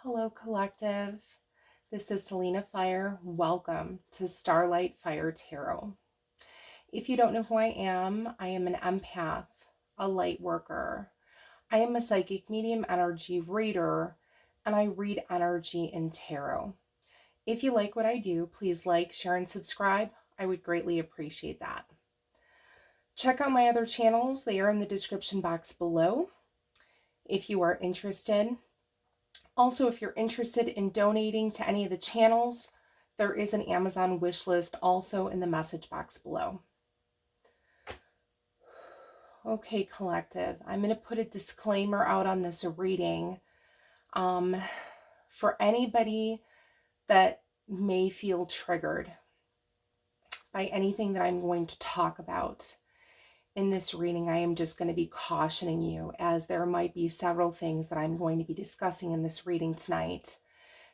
Hello, collective. This is Selena Fire. Welcome to Starlight Fire Tarot. If you don't know who I am an empath, a light worker. I am a psychic medium energy reader, and I read energy in tarot. If you like what I do, please like, share, and subscribe. I would greatly appreciate that. Check out my other channels. They are in the description box below if you are interested. Also, if you're interested in donating to any of the channels, there is an Amazon wish list also in the message box below. Okay, collective, I'm going to put a disclaimer out on this reading. For anybody that may feel triggered by anything that I'm going to talk about in this reading, I am just going to be cautioning you, as there might be several things that I'm going to be discussing in this reading tonight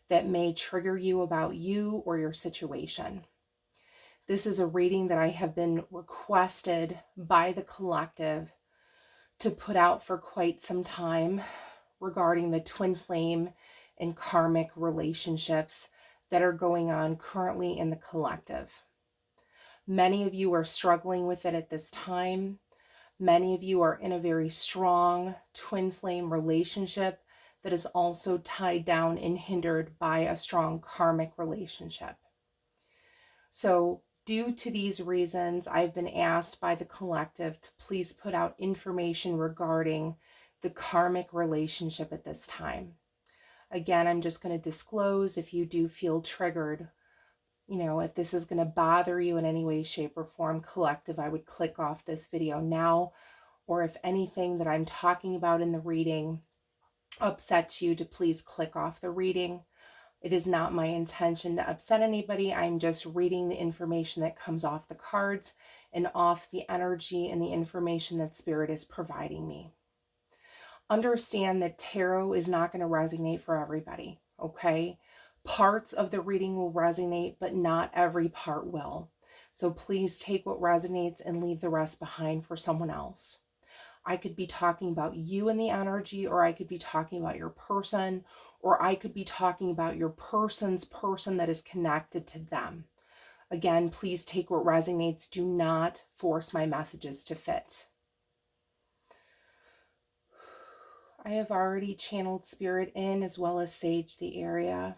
that may trigger you about you or your situation. This is a reading that I have been requested by the collective to put out for quite some time regarding the twin flame and karmic relationships that are going on currently in the collective. Many of you are struggling with it at this time. Many of you are in a very strong twin flame relationship that is also tied down and hindered by a strong karmic relationship. So due to these reasons, I've been asked by the collective to please put out information regarding the karmic relationship at this time. Again, I'm just going to disclose if you do feel triggered, if this is going to bother you in any way, shape, or form, collective, I would click off this video now. Or if anything that I'm talking about in the reading upsets you, to please click off the reading. It is not my intention to upset anybody. I'm just reading the information that comes off the cards and off the energy and the information that Spirit is providing me. Understand that tarot is not going to resonate for everybody, okay? Parts of the reading will resonate, but not every part will. So please take what resonates and leave the rest behind for someone else. I could be talking about you and the energy, or I could be talking about your person, or I could be talking about your person's person that is connected to them. Again, please take what resonates. Do not force my messages to fit. I have already channeled Spirit in, as well as saged the area.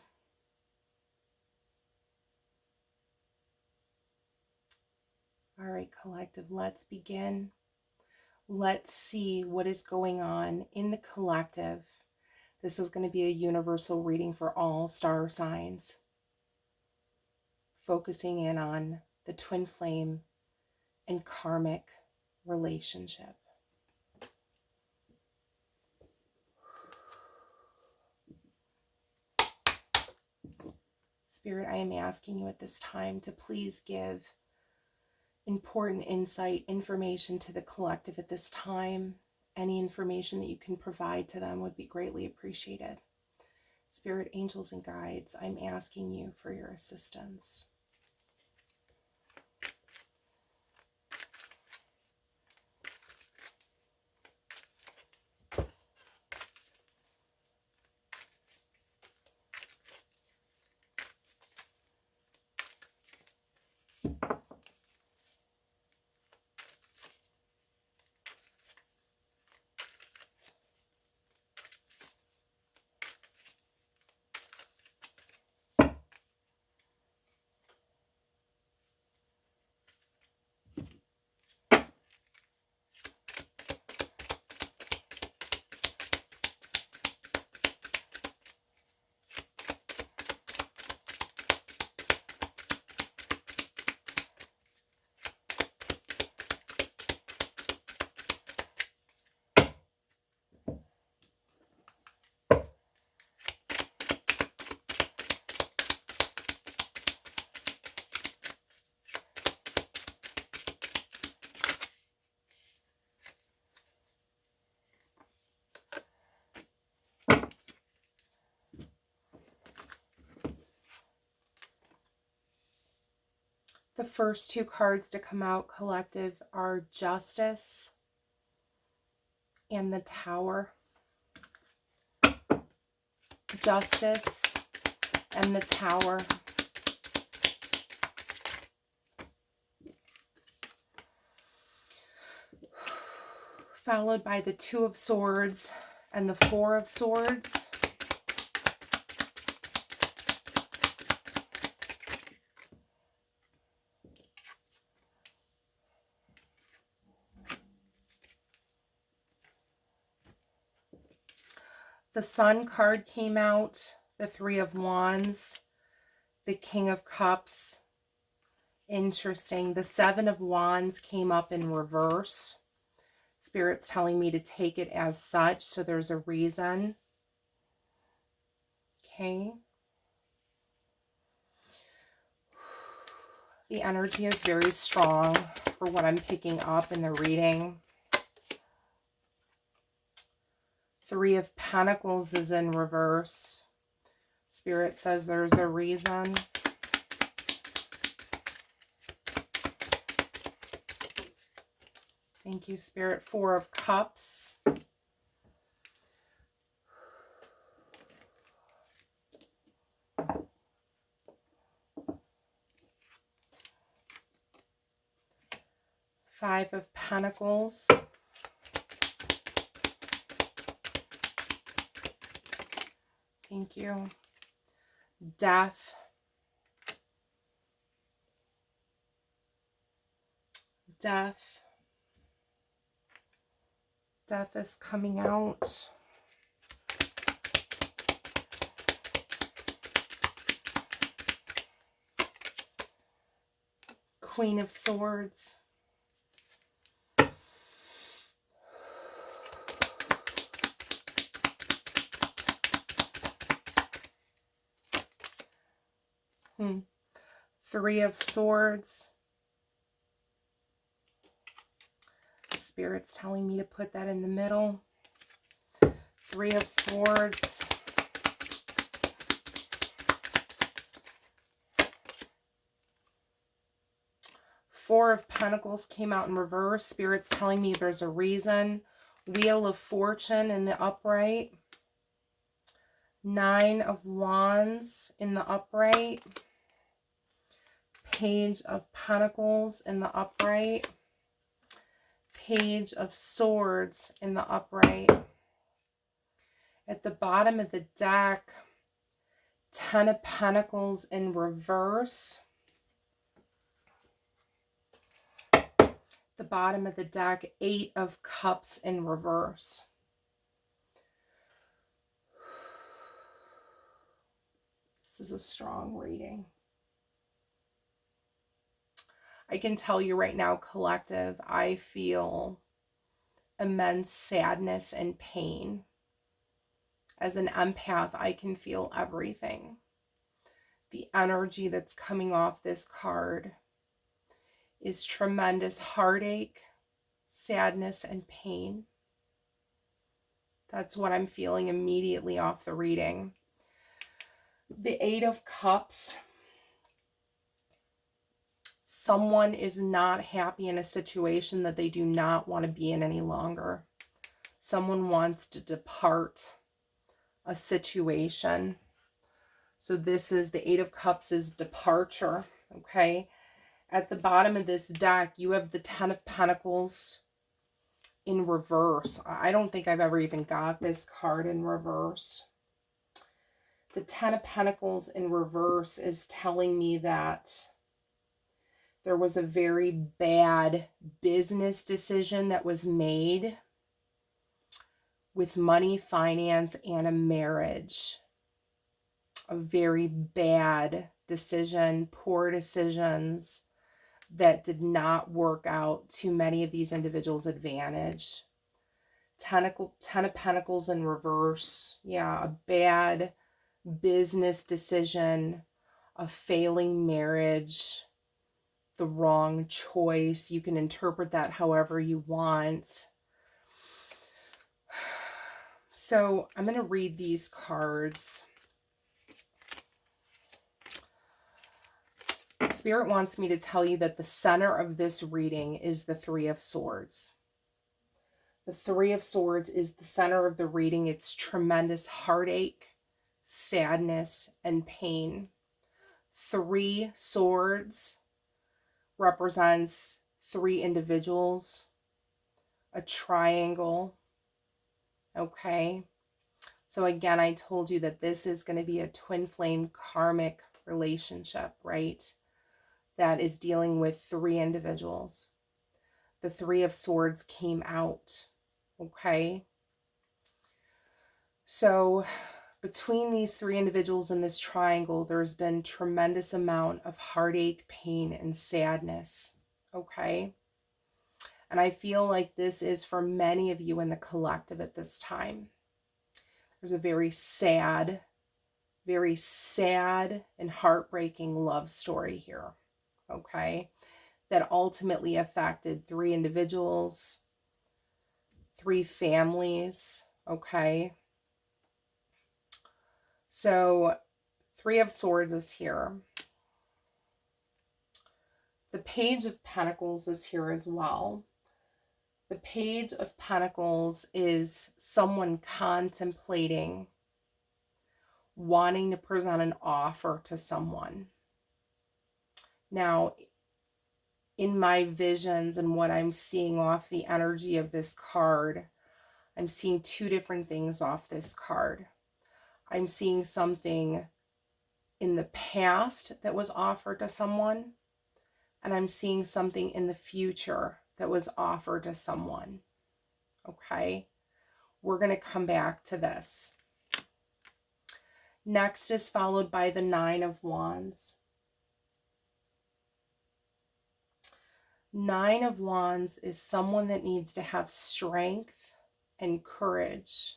All right, collective, let's begin. Let's see what is going on in the collective. This is going to be a universal reading for all star signs, focusing in on the twin flame and karmic relationship. Spirit, I am asking you at this time to please give important insight, information to the collective at this time. Any information that you can provide to them would be greatly appreciated. Spirit, angels, and guides, I'm asking you for your assistance. The first two cards to come out, collective, are Justice and the Tower. Justice and the Tower. Followed by the Two of Swords and the Four of Swords. The Sun card came out, the Three of Wands, the King of Cups. Interesting. The Seven of Wands came up in reverse. Spirit's telling me to take it as such, so there's a reason. Okay. The energy is very strong for what I'm picking up in the reading. Three of Pentacles is in reverse. Spirit says there's a reason. Thank you, Spirit. Four of Cups. Five of Pentacles. Thank you. Death. Death. Death is coming out. Queen of Swords. Three of Swords. Spirit's telling me to put that in the middle. Three of Swords. Four of Pentacles came out in reverse. Spirit's telling me there's a reason. Wheel of Fortune in the upright. Nine of Wands in the upright. Page of Pentacles in the upright. Page of Swords in the upright. At the bottom of the deck, Ten of Pentacles in reverse. The bottom of the deck, Eight of Cups in reverse. This is a strong reading. I can tell you right now, collective, I feel immense sadness and pain. As an empath, I can feel everything. The energy that's coming off this card is tremendous heartache, sadness, and pain. That's what I'm feeling immediately off the reading. The Eight of Cups. Someone is not happy in a situation that they do not want to be in any longer. Someone wants to depart a situation. So this is the Eight of Cups is departure, okay? At the bottom of this deck, you have the Ten of Pentacles in reverse. I don't think I've ever even got this card in reverse. The Ten of Pentacles in reverse is telling me that there was a very bad business decision that was made with money, finance, and a marriage. A very bad decision, poor decisions that did not work out to many of these individuals' advantage. Ten of Pentacles in reverse. Yeah, a bad business decision, a failing marriage, the wrong choice. You can interpret that however you want. So I'm going to read these cards. Spirit wants me to tell you that the center of this reading is the Three of Swords. The Three of Swords is the center of the reading. It's tremendous heartache, sadness, and pain. 3 swords represents 3 individuals, a triangle, okay? So again, I told you that this is going to be a twin flame karmic relationship, right? That is dealing with 3 individuals. The 3 of Swords came out, okay? So between these 3 individuals in this triangle, there's been tremendous amount of heartache, pain, and sadness, okay? And I feel like this is for many of you in the collective at this time. There's a very sad and heartbreaking love story here, okay? That ultimately affected 3 individuals, 3 families, okay? So 3 of Swords is here. The Page of Pentacles is here as well. The Page of Pentacles is someone contemplating wanting to present an offer to someone. Now, in my visions and what I'm seeing off the energy of this card, I'm seeing 2 different things off this card. I'm seeing something in the past that was offered to someone, and I'm seeing something in the future that was offered to someone. Okay? We're going to come back to this. Next is followed by the 9 of Wands. 9 of Wands is someone that needs to have strength and courage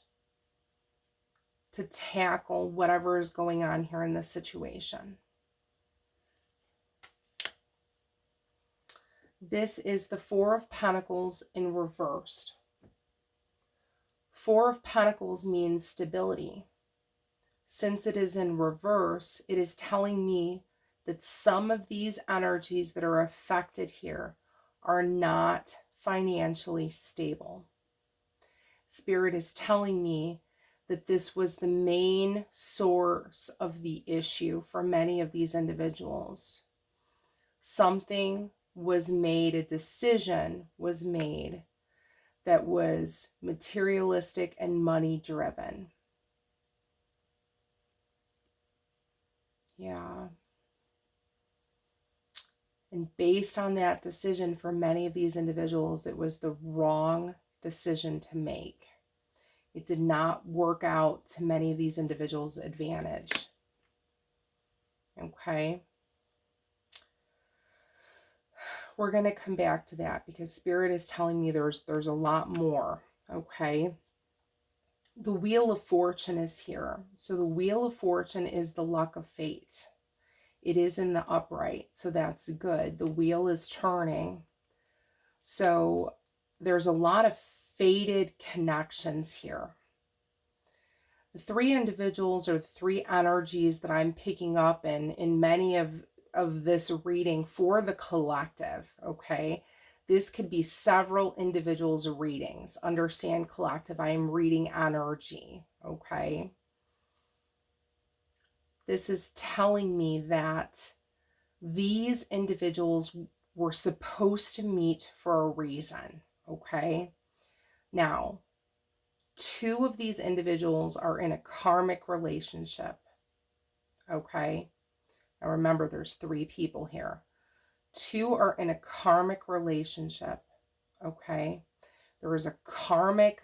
to tackle whatever is going on here in this situation. This is the 4 of Pentacles in reversed. 4 of Pentacles means stability. Since it is in reverse, it is telling me that some of these energies that are affected here are not financially stable. Spirit is telling me that this was the main source of the issue for many of these individuals. Something was made, a decision was made that was materialistic and money driven. Yeah. And based on that decision, for many of these individuals, it was the wrong decision to make. It did not work out to many of these individuals' advantage. Okay. We're going to come back to that because Spirit is telling me there's a lot more. Okay. The Wheel of Fortune is here. So the Wheel of Fortune is the luck of fate. It is in the upright, so that's good. The wheel is turning. So there's a lot of fated connections here. The 3 individuals or the 3 energies that I'm picking up in many of this reading for the collective, okay? This could be several individuals' readings. Understand, collective, I am reading energy, okay? This is telling me that these individuals were supposed to meet for a reason, okay? Now, 2 of these individuals are in a karmic relationship, okay? Now remember, there's 3 people here. 2 are in a karmic relationship, okay? There is a karmic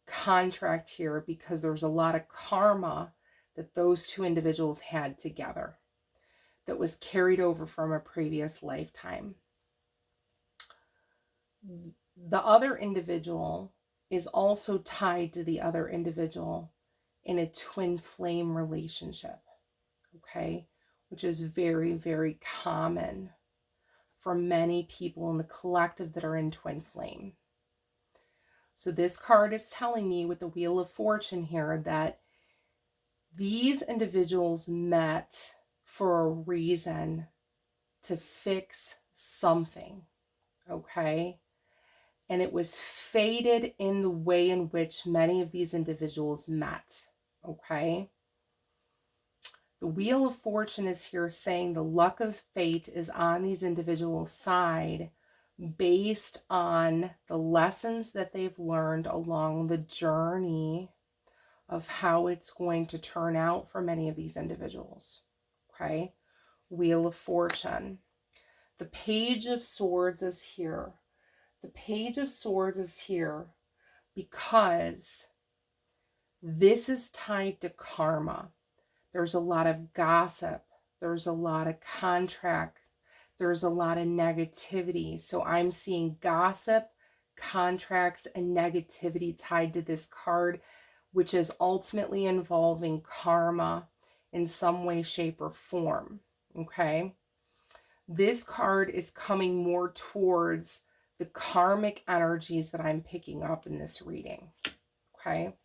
contract here because there's a lot of karma that those 2 individuals had together that was carried over from a previous lifetime. The other individual is also tied to the other individual in a twin flame relationship, okay? Which is very, very common for many people in the collective that are in twin flame. So this card is telling me with the Wheel of Fortune here that these individuals met for a reason to fix something, okay? And it was fated in the way in which many of these individuals met, okay? The Wheel of Fortune is here saying the luck of fate is on these individuals' side based on the lessons that they've learned along the journey of how it's going to turn out for many of these individuals. Okay? Wheel of Fortune. The Page of Swords is here. The Page of Swords is here because this is tied to karma. There's a lot of gossip. There's a lot of contract. There's a lot of negativity. So I'm seeing gossip, contracts, and negativity tied to this card, which is ultimately involving karma in some way, shape, or form. Okay? This card is coming more towards the karmic energies that I'm picking up in this reading. Okay?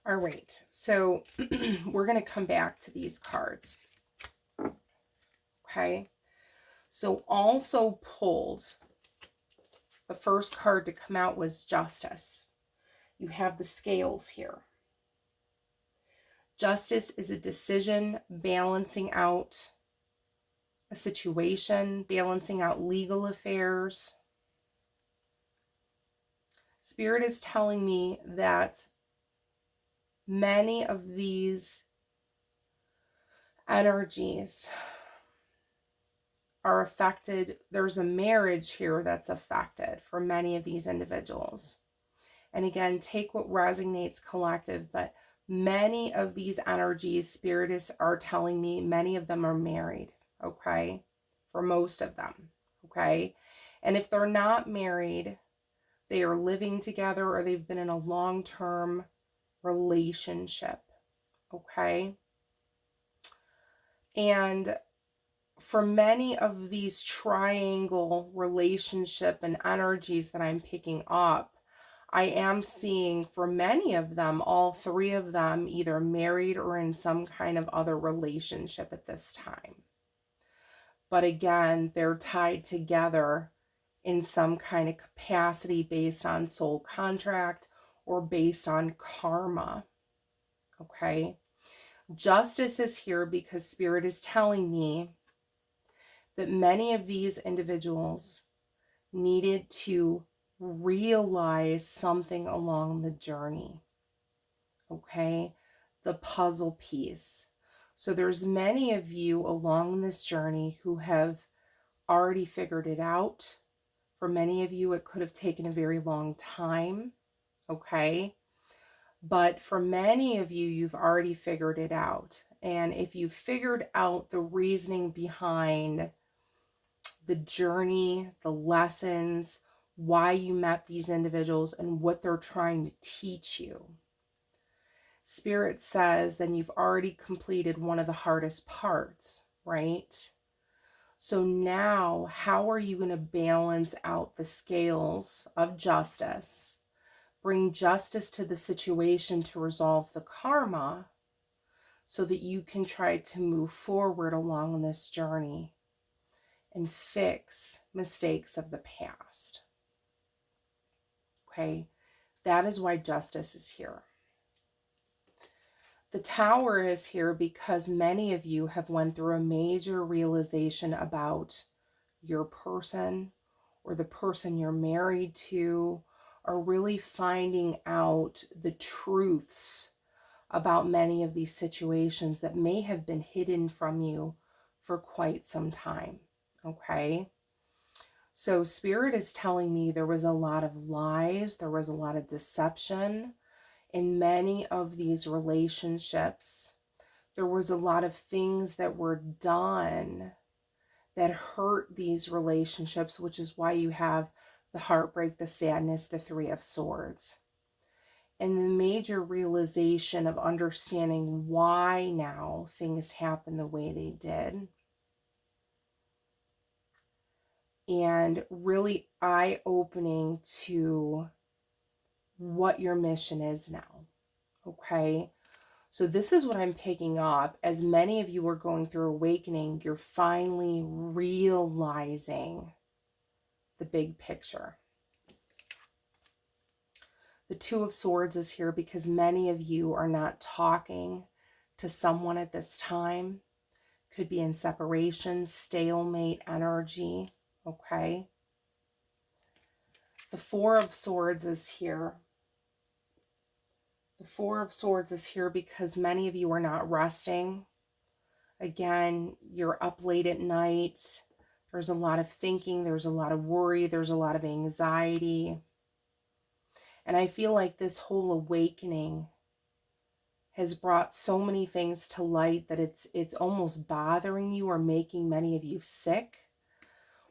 All right, so we're going to come back to these cards. Okay, so also pulled, the first card to come out was Justice. You have the scales here. Justice is a decision, balancing out a situation, balancing out legal affairs. Spirit is telling me that many of these energies are affected. There's a marriage here that's affected for many of these individuals. And again, take what resonates, collective, but many of these energies, spirits are telling me many of them are married, okay? For most of them, okay? And if they're not married, they are living together or they've been in a long-term relationship, okay? And for many of these triangle relationship and energies that I'm picking up, I am seeing for many of them, all three of them, either married or in some kind of other relationship at this time. But again, they're tied together in some kind of capacity based on soul contract or based on karma. Okay? Justice is here because Spirit is telling me that many of these individuals needed to realize something along the journey. Okay? The puzzle piece. So there's many of you along this journey who have already figured it out. For many of you, it could have taken a very long time. Okay? But for many of you, you've already figured it out. And if you've figured out the reasoning behind the journey, the lessons, why you met these individuals, and what they're trying to teach you, Spirit says then you've already completed one of the hardest parts, right? So now, how are you going to balance out the scales of justice, bring justice to the situation to resolve the karma, so that you can try to move forward along this journey and fix mistakes of the past? Okay, that is why justice is here. The Tower is here because many of you have went through a major realization about your person or the person you're married to, or really finding out the truths about many of these situations that may have been hidden from you for quite some time. Okay? So Spirit is telling me there was a lot of lies, there was a lot of deception in many of these relationships. There was a lot of things that were done that hurt these relationships, which is why you have the heartbreak, the sadness, the Three of Swords. And the major realization of understanding why now things happen the way they did. And really eye-opening to what your mission is now. Okay? So this is what I'm picking up. As many of you are going through awakening, you're finally realizing the big picture. The Two of Swords is here because many of you are not talking to someone at this time. Could be in separation, stalemate energy, okay? The Four of Swords is here. The Four of Swords is here because many of you are not resting. Again, you're up late at night. There's a lot of thinking. There's a lot of worry. There's a lot of anxiety. And I feel like this whole awakening has brought so many things to light that it's almost bothering you or making many of you sick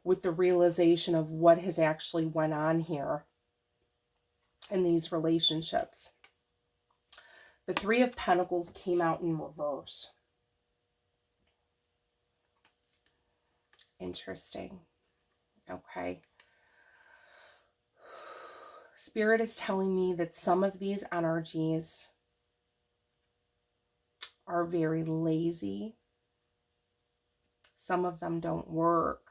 with the realization of what has actually went on here in these relationships. The Three of Pentacles came out in reverse. Interesting. Okay. Spirit is telling me that some of these energies are very lazy. Some of them don't work.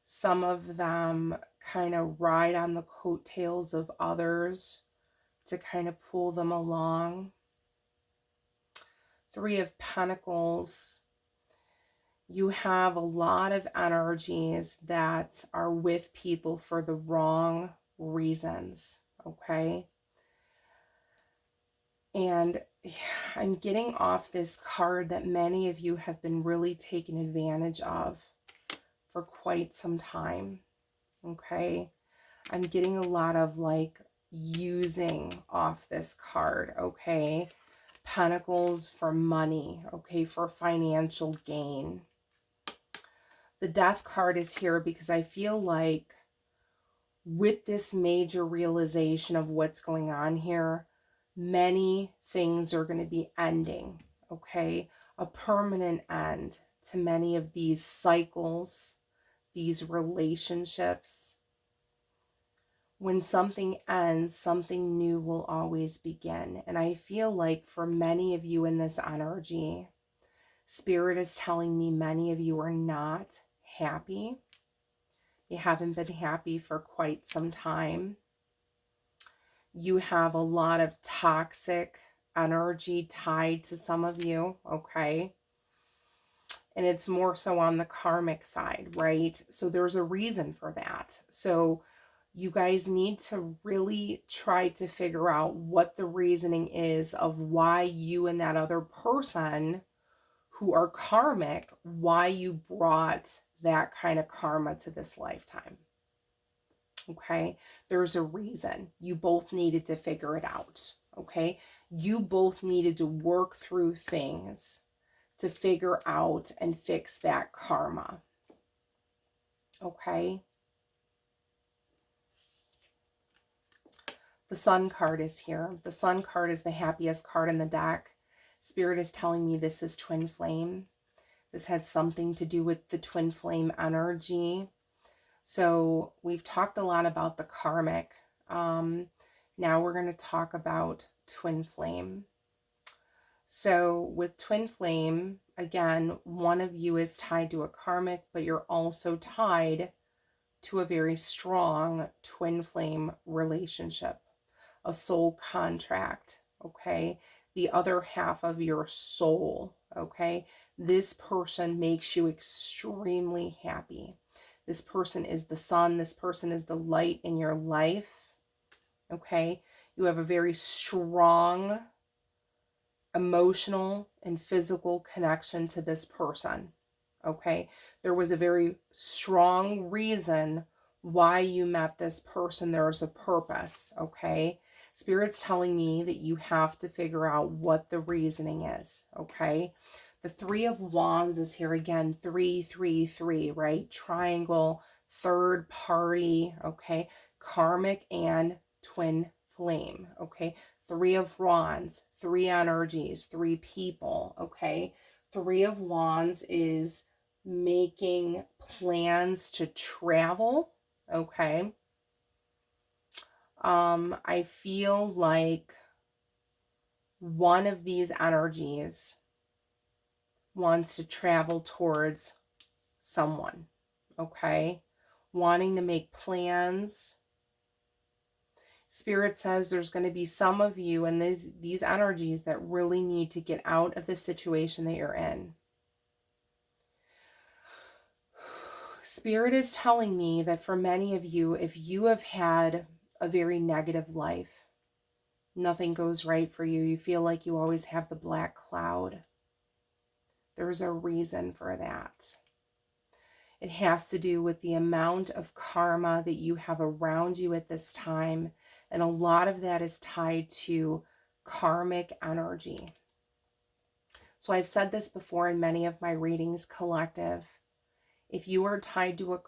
Some of them kind of ride on the coattails of others to kind of pull them along. Three of Pentacles. You have a lot of energies that are with people for the wrong reasons, okay? And I'm getting off this card that many of you have been really taken advantage of for quite some time, okay? I'm getting a lot of like using off this card, okay? Pentacles for money, okay, for financial gain. The Death card is here because I feel like with this major realization of what's going on here, many things are going to be ending, okay? A permanent end to many of these cycles, these relationships. When something ends, something new will always begin. And I feel like for many of you in this energy, Spirit is telling me many of you are not happy. You haven't been happy for quite some time. You have a lot of toxic energy tied to some of you, okay? And it's more so on the karmic side, right? So there's a reason for that. So you guys need to really try to figure out what the reasoning is of why you and that other person who are karmic, why you brought that kind of karma to this lifetime. Okay, there's a reason. You both needed to figure it out. Okay, you both needed to work through things to figure out and fix that karma. Okay, the Sun card is here. The Sun card is the happiest card in the deck. Spirit is telling me this is twin flame. This has something to do with the twin flame energy. So we've talked a lot about the karmic. Now we're going to talk about twin flame. So with twin flame, again, one of you is tied to a karmic, but you're also tied to a very strong twin flame relationship, a soul contract, okay? The other half of your soul, okay? This person makes you extremely happy. This person is the sun. This person is the light in your life, okay? You have a very strong emotional and physical connection to this person, okay? There was a very strong reason why you met this person. There's a purpose, okay? Spirit's telling me that you have to figure out what the reasoning is, okay? The Three of Wands is here again, 333, right? Triangle, third party, okay? Karmic and twin flame, okay? Three of Wands, three energies, three people, okay? Three of Wands is making plans to travel, okay? I feel like one of these energies wants to travel towards someone, okay? Wanting to make plans. Spirit says there's going to be some of you and these energies that really need to get out of the situation that you're in. Spirit is telling me that for many of you, if you have had a very negative life, nothing goes right for you, you feel like you always have the black cloud, there's a reason for that. It has to do with the amount of karma that you have around you at this time. And a lot of that is tied to karmic energy. So I've said this before in many of my readings, collective. If you are tied to a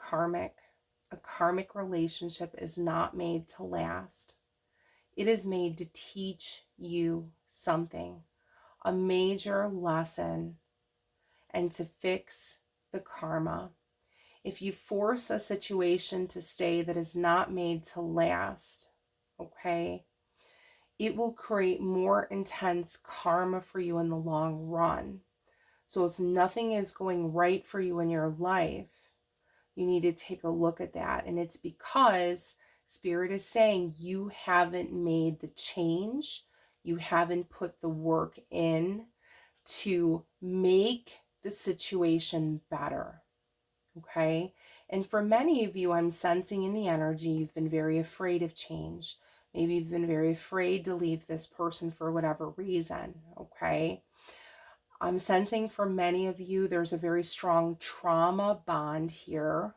karmic relationship is not made to last. It is made to teach you something, a major lesson, and to fix the karma. If you force a situation to stay that is not made to last, okay, it will create more intense karma for you in the long run. So if nothing is going right for you in your life, you need to take a look at that. And it's because Spirit is saying you haven't made the change. You haven't put the work in to make the situation better. Okay? And for many of you, I'm sensing in the energy, you've been very afraid of change. Maybe you've been very afraid to leave this person for whatever reason. Okay? I'm sensing for many of you, there's a very strong trauma bond here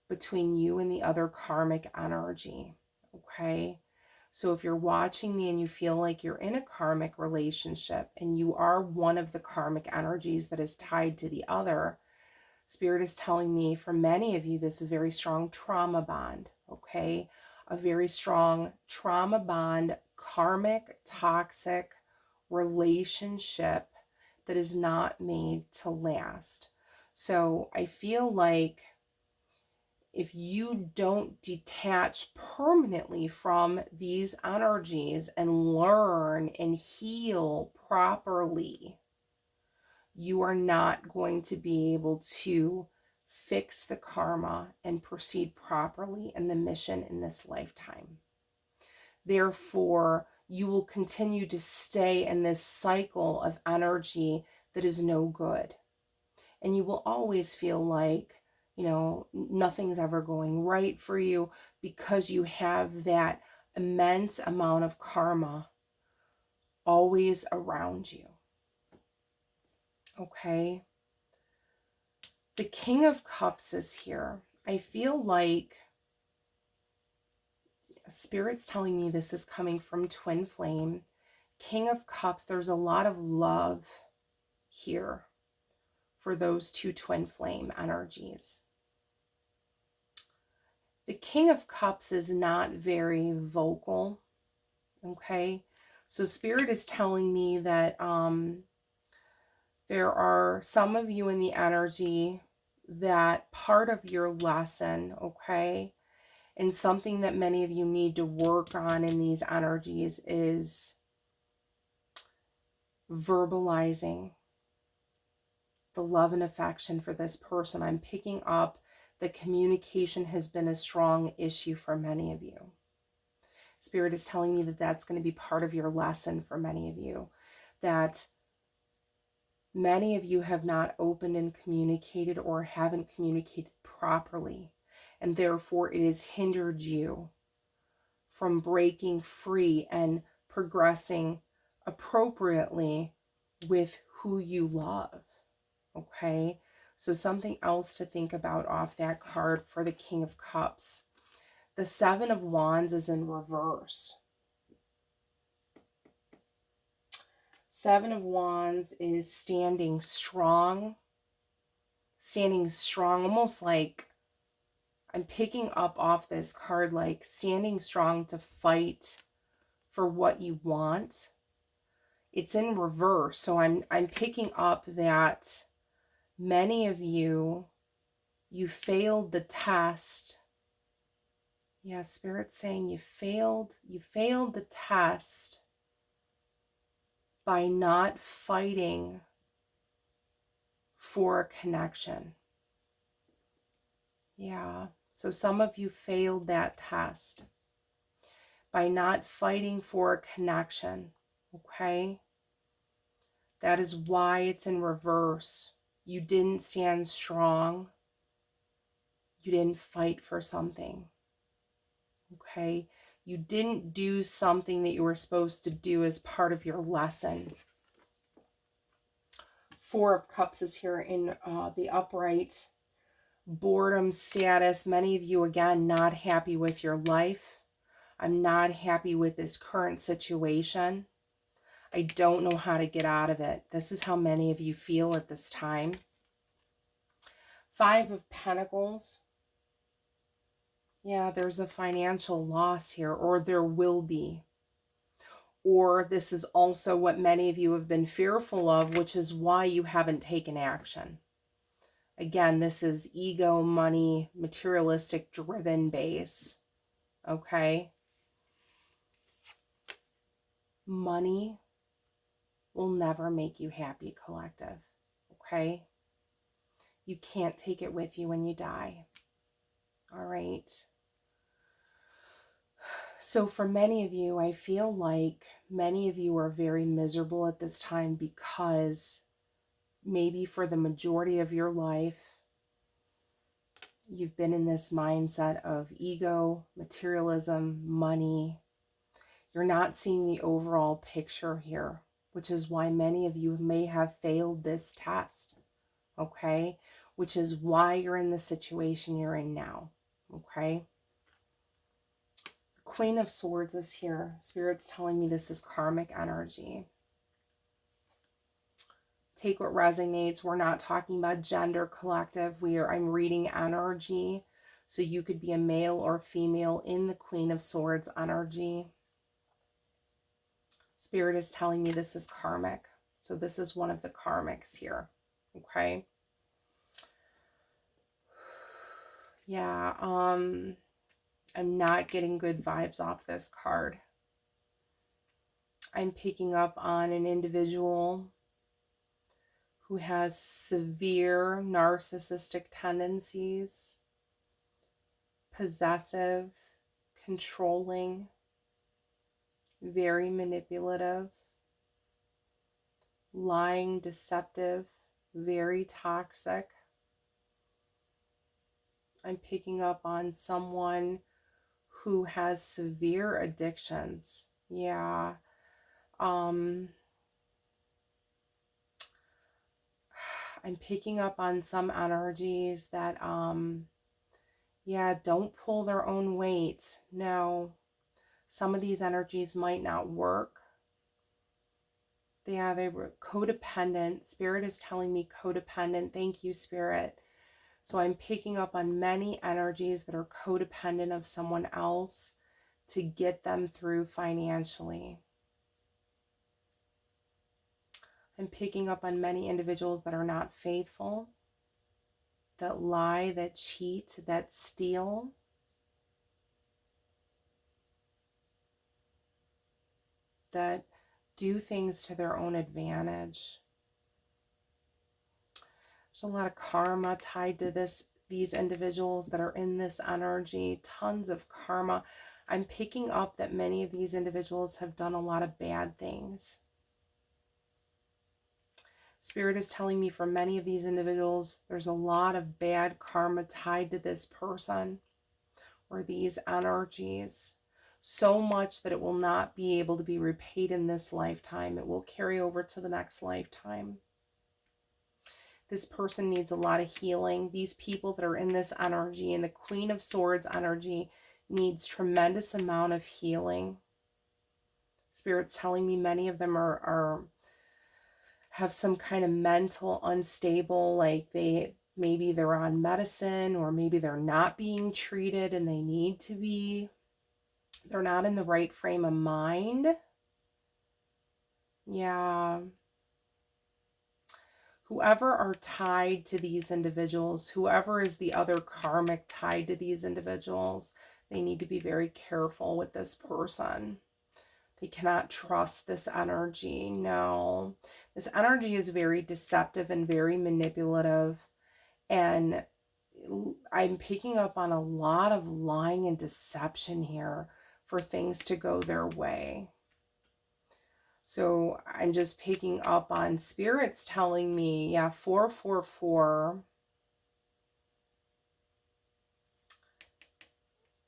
between you and the other karmic energy. Okay? So if you're watching me and you feel like you're in a karmic relationship and you are one of the karmic energies that is tied to the other, Spirit is telling me for many of you, this is a very strong trauma bond, okay? A very strong trauma bond, karmic, toxic relationship that is not made to last. So I feel like if you don't detach permanently from these energies and learn and heal properly, you are not going to be able to fix the karma and proceed properly in the mission in this lifetime. Therefore, you will continue to stay in this cycle of energy that is no good. And you will always feel like, nothing's ever going right for you because you have that immense amount of karma always around you. Okay? The King of Cups is here. I feel like Spirit's telling me this is coming from Twinflame. King of Cups, there's a lot of love here for those two Twinflame energies. The King of Cups is not very vocal, okay? So Spirit is telling me that there are some of you in the energy that part of your lesson, okay, and something that many of you need to work on in these energies is verbalizing the love and affection for this person. I'm picking up that communication has been a strong issue for many of you. Spirit is telling me that that's going to be part of your lesson for many of you, that many of you have not opened and communicated or haven't communicated properly, and therefore it has hindered you from breaking free and progressing appropriately with who you love. Okay? So something else to think about off that card for the King of Cups. The Seven of Wands is in reverse. Seven of Wands is standing strong, almost like I'm picking up off this card, like standing strong to fight for what you want. It's in reverse, so I'm picking up that many of you failed the test. Yeah, Spirit's saying you failed the test by not fighting for a connection. Yeah, so some of you failed that test by not fighting for a connection, okay? That is why it's in reverse. You didn't stand strong. You didn't fight for something, okay? You didn't do something that you were supposed to do as part of your lesson. Four of Cups is here in the upright. Boredom status. Many of you, again, not happy with your life. I'm not happy with this current situation. I don't know how to get out of it. This is how many of you feel at this time. Five of Pentacles. Yeah, there's a financial loss here, or there will be. Or this is also what many of you have been fearful of, which is why you haven't taken action. Again, this is ego, money, materialistic driven base. Okay? Money will never make you happy, collective. Okay? You can't take it with you when you die. All right? So for many of you, I feel like many of you are very miserable at this time because maybe for the majority of your life, you've been in this mindset of ego, materialism, money. You're not seeing the overall picture here, which is why many of you may have failed this test, okay? Which is why you're in the situation you're in now, okay? Queen of Swords is here. Spirit's telling me this is karmic energy. Take what resonates. We're not talking about gender, collective. I'm reading energy. So you could be a male or female in the Queen of Swords energy. Spirit is telling me this is karmic. So this is one of the karmics here. Okay. Yeah. I'm not getting good vibes off this card. I'm picking up on an individual who has severe narcissistic tendencies, possessive, controlling, very manipulative, lying, deceptive, very toxic. I'm picking up on someone who has severe addictions. Yeah. I'm picking up on some energies that, yeah, don't pull their own weight. No, some of these energies might not work. Yeah, they were codependent. Spirit is telling me codependent. Thank you, Spirit. So I'm picking up on many energies that are codependent of someone else to get them through financially. I'm picking up on many individuals that are not faithful, that lie, that cheat, that steal. That do things to their own advantage. There's a lot of karma tied to these individuals that are in this energy, tons of karma. I'm picking up that many of these individuals have done a lot of bad things. Spirit is telling me for many of these individuals, there's a lot of bad karma tied to this person or these energies. So much that it will not be able to be repaid in this lifetime. It will carry over to the next lifetime. This person needs a lot of healing. These people that are in this energy, and the Queen of Swords energy, needs tremendous amount of healing. Spirit's telling me many of them have some kind of mental unstable, like maybe they're on medicine, or maybe they're not being treated and they need to be. They're not in the right frame of mind. Yeah. Whoever are tied to these individuals, whoever is the other karmic tied to these individuals, they need to be very careful with this person. They cannot trust this energy. No. This energy is very deceptive and very manipulative. And I'm picking up on a lot of lying and deception here for things to go their way. So I'm just picking up on spirits telling me, yeah, 444.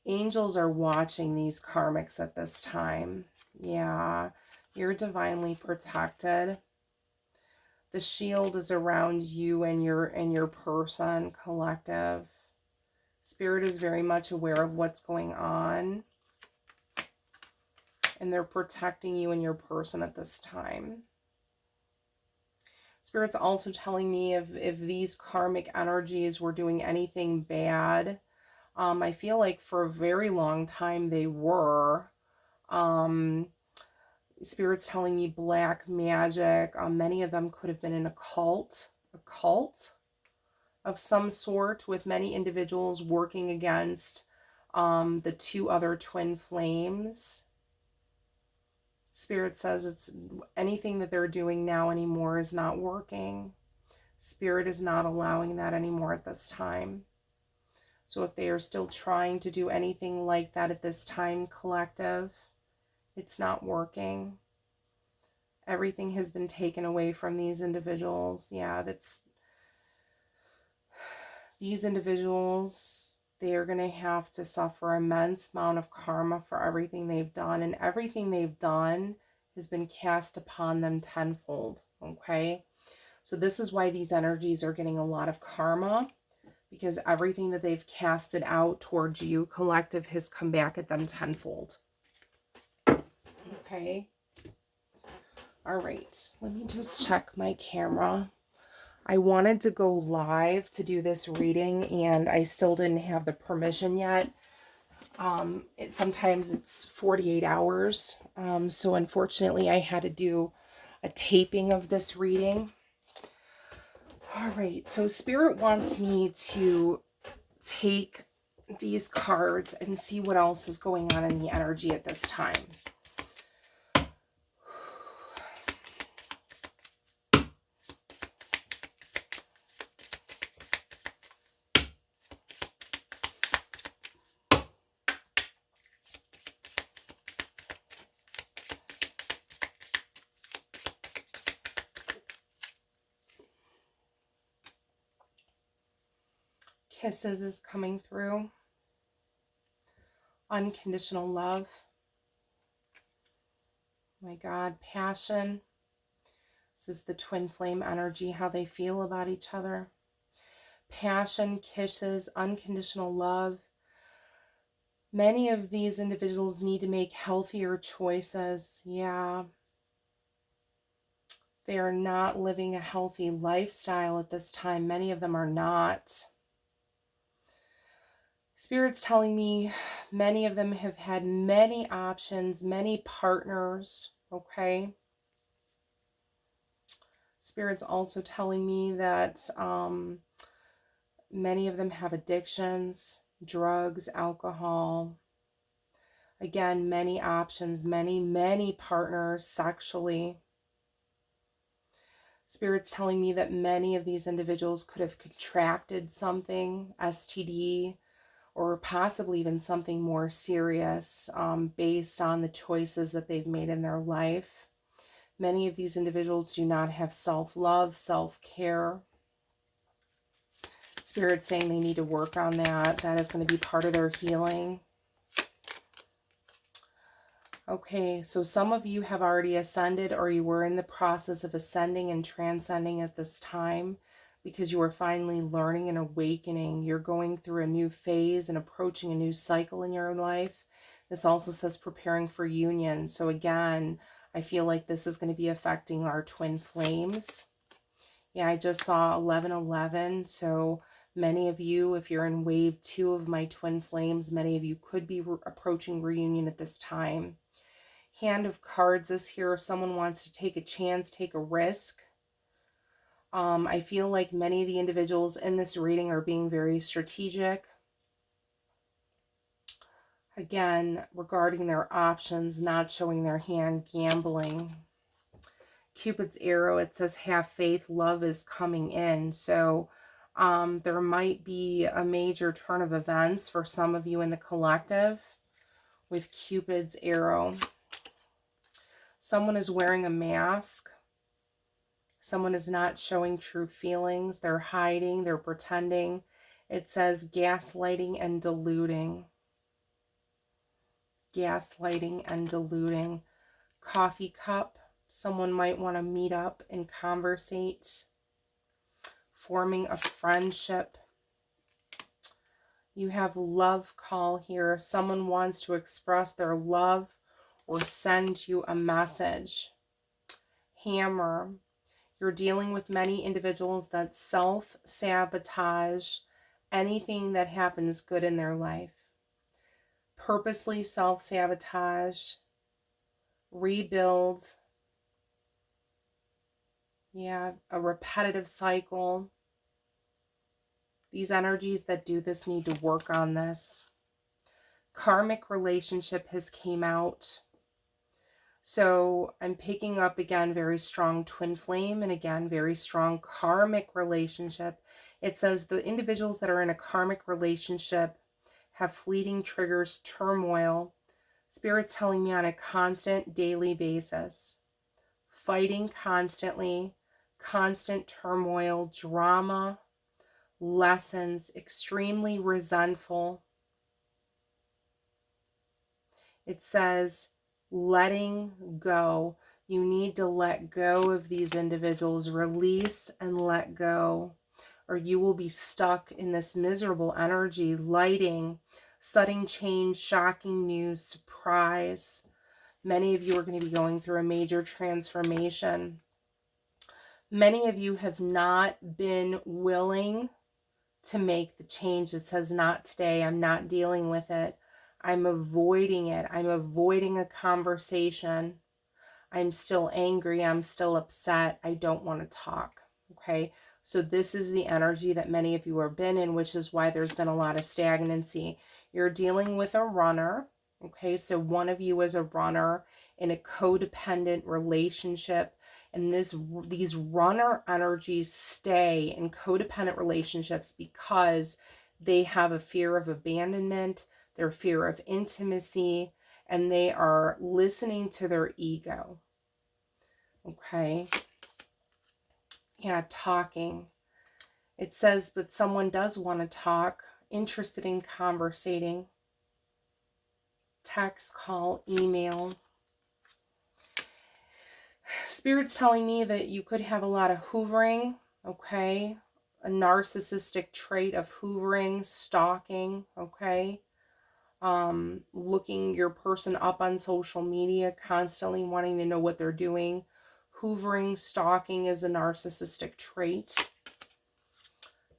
Angels are watching these karmics at this time. Yeah, you're divinely protected. The shield is around you and your person, collective. Spirit is very much aware of what's going on. And they're protecting you and your person at this time. Spirit's also telling me if these karmic energies were doing anything bad, I feel like for a very long time they were. Spirit's telling me black magic. Many of them could have been in a cult of some sort, with many individuals working against the two other twin flames. Spirit says it's anything that they're doing now anymore is not working. Spirit is not allowing that anymore at this time. So if they are still trying to do anything like that at this time, collective, it's not working. Everything has been taken away from these individuals. Yeah, these individuals, they are going to have to suffer immense amount of karma for everything they've done. And everything they've done has been cast upon them tenfold. Okay? So this is why these energies are getting a lot of karma. Because everything that they've casted out towards you, collective, has come back at them tenfold. Okay? All right. Let me just check my camera. I wanted to go live to do this reading, and I still didn't have the permission yet. Sometimes it's 48 hours. So unfortunately, I had to do a taping of this reading. All right. So Spirit wants me to take these cards and see what else is going on in the energy at this time. Kisses is coming through. Unconditional love. My God, passion. This is the twin flame energy, how they feel about each other. Passion, kisses, unconditional love. Many of these individuals need to make healthier choices. Yeah. They are not living a healthy lifestyle at this time. Many of them are not. Spirit's telling me many of them have had many options, many partners, okay? Spirit's also telling me that many of them have addictions, drugs, alcohol. Again, many options, many partners sexually. Spirit's telling me that many of these individuals could have contracted something, STD, or possibly even something more serious based on the choices that they've made in their life. Many of these individuals do not have self-love, self-care. Spirit's saying they need to work on that. That is going to be part of their healing. Okay, so some of you have already ascended, or you were in the process of ascending and transcending at this time, because you are finally learning and awakening. You're going through a new phase and approaching a new cycle in your life. This also says preparing for union. So again, I feel like this is going to be affecting our twin flames. Yeah, I just saw 1111. So many of you, if you're in wave 2 of my twin flames, many of you could be approaching reunion at this time. Hand of cards is here. Someone wants to take a chance, take a risk. I feel like many of the individuals in this reading are being very strategic. Again, regarding their options, not showing their hand, gambling. Cupid's arrow, it says have faith, love is coming in. So there might be a major turn of events for some of you in the collective, with Cupid's arrow. Someone is wearing a mask. Someone is not showing true feelings. They're hiding. They're pretending. It says gaslighting and deluding. Gaslighting and deluding. Coffee cup. Someone might want to meet up and conversate. Forming a friendship. You have love call here. Someone wants to express their love or send you a message. Hammer. You're dealing with many individuals that self-sabotage anything that happens good in their life. Purposely self-sabotage, rebuild. Yeah, a repetitive cycle. These energies that do this need to work on this. Karmic relationship has came out. So I'm picking up again very strong twin flame and again very strong karmic relationship. It says the individuals that are in a karmic relationship have fleeting triggers, turmoil. Spirit's telling me on a constant daily basis. Fighting constantly, constant turmoil, drama, lessons, extremely resentful. It says letting go. You need to let go of these individuals. Release and let go, or you will be stuck in this miserable energy. Lighting, sudden change, shocking news, surprise. Many of you are going to be going through a major transformation. Many of you have not been willing to make the change. It says not today. I'm not dealing with it. I'm avoiding it. I'm avoiding a conversation. I'm still angry. I'm still upset. I don't want to talk. Okay. So this is the energy that many of you have been in, which is why there's been a lot of stagnancy. You're dealing with a runner. Okay. So one of you is a runner in a codependent relationship. And these runner energies stay in codependent relationships because they have a fear of abandonment, their fear of intimacy, and they are listening to their ego. Okay. Yeah, talking. It says, but someone does want to talk, interested in conversating. Text, call, email. Spirit's telling me that you could have a lot of hoovering, okay? A narcissistic trait of hoovering, stalking, okay? Looking your person up on social media, constantly wanting to know what they're doing. Hoovering, stalking is a narcissistic trait.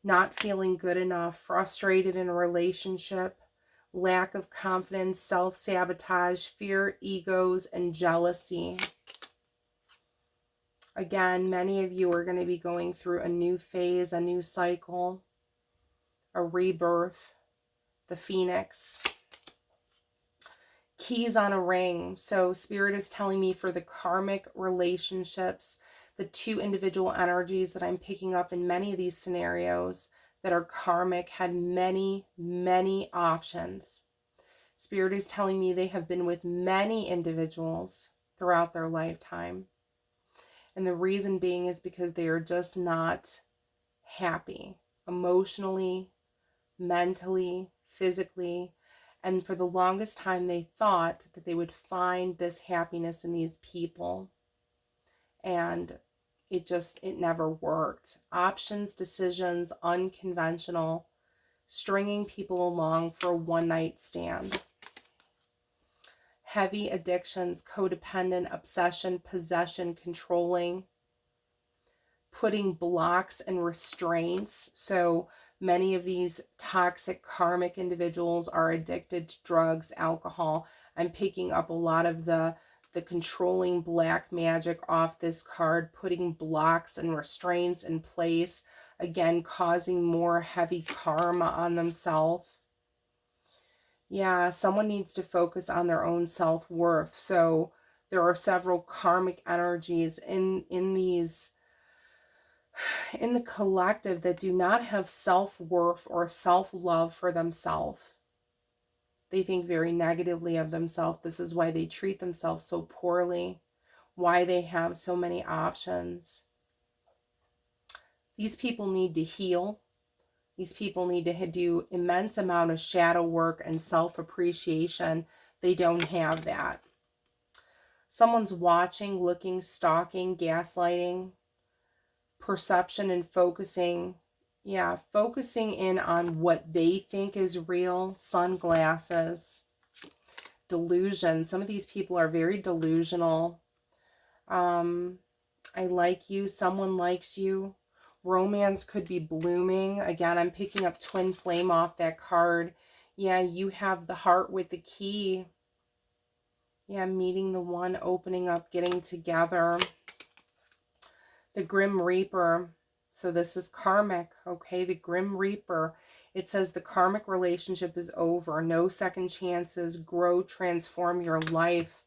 Not feeling good enough, frustrated in a relationship, lack of confidence, self-sabotage, fear, egos, and jealousy. Again, many of you are going to be going through a new phase, a new cycle, a rebirth, the phoenix. Keys on a ring. So Spirit is telling me for the karmic relationships, the two individual energies that I'm picking up in many of these scenarios that are karmic had many, many options. Spirit is telling me they have been with many individuals throughout their lifetime. And the reason being is because they are just not happy emotionally, mentally, physically. And for the longest time, they thought that they would find this happiness in these people. And it never worked. Options, decisions, unconventional, stringing people along for a one-night stand. Heavy addictions, codependent, obsession, possession, controlling, putting blocks and restraints. So many of these toxic karmic individuals are addicted to drugs, alcohol. I'm picking up a lot of the controlling black magic off this card, putting blocks and restraints in place, again, causing more heavy karma on themselves. Yeah, someone needs to focus on their own self-worth. So there are several karmic energies in the collective that do not have self-worth or self-love for themselves. They think very negatively of themselves. This is why they treat themselves so poorly, why they have so many options. These people need to heal. These people need to do immense amount of shadow work and self-appreciation. They don't have that. Someone's watching, looking, stalking, gaslighting, perception and focusing. Yeah, focusing in on what they think is real. Sunglasses. Delusion. Some of these people are very delusional. I like you. Someone likes you. Romance could be blooming. Again, I'm picking up Twin Flame off that card. Yeah, you have the heart with the key. Yeah, meeting the one, opening up, getting together. The Grim Reaper. So this is karmic, okay? The Grim Reaper. It says the karmic relationship is over. No second chances. Grow, transform your life.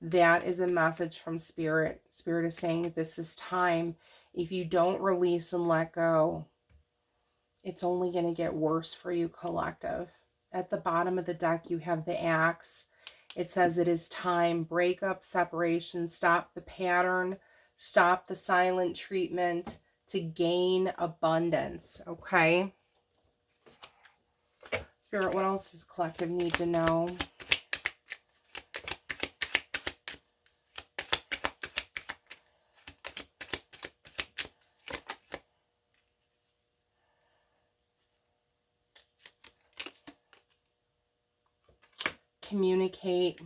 That is a message from Spirit. Spirit is saying this is time. If you don't release and let go, it's only going to get worse for you, collective. At the bottom of the deck, you have the Axe. It says it is time. Breakup, separation, stop the pattern, stop the silent treatment to gain abundance, okay? Spirit, what else does collective need to know? Communicate.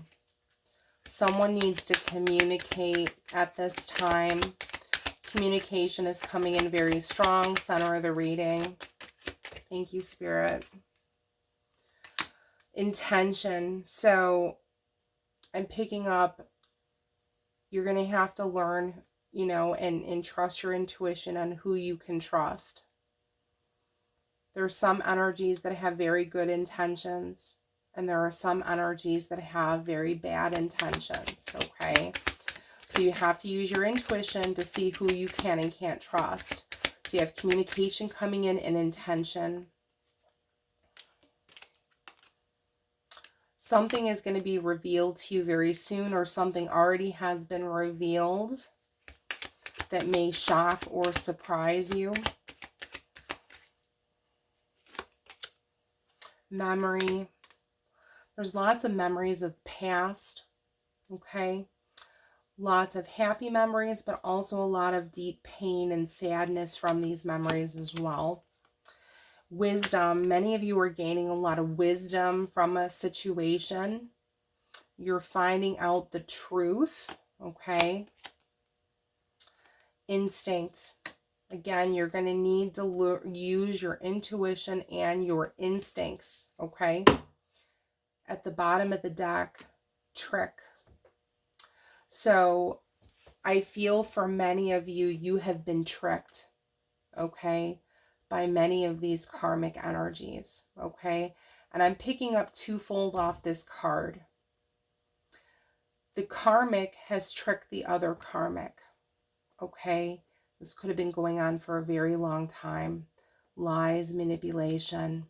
Someone needs to communicate at this time. Communication is coming in very strong. Center of the reading. Thank you, Spirit. Intention. So I'm picking up, you're going to have to learn, you know, and trust your intuition on who you can trust. There's some energies that have very good intentions. And there are some energies that have very bad intentions, okay? So you have to use your intuition to see who you can and can't trust. So you have communication coming in and intention. Something is going to be revealed to you very soon, or something already has been revealed that may shock or surprise you. Memory. There's lots of memories of past, okay? Lots of happy memories, but also a lot of deep pain and sadness from these memories as well. Wisdom. Many of you are gaining a lot of wisdom from a situation. You're finding out the truth, okay? Instinct. Again, you're going to need to use your intuition and your instincts, okay? At the bottom of the deck, trick. So I feel for many of you, you have been tricked, okay, by many of these karmic energies, okay? And I'm picking up twofold off this card. The karmic has tricked the other karmic, okay? This could have been going on for a very long time. Lies, manipulation.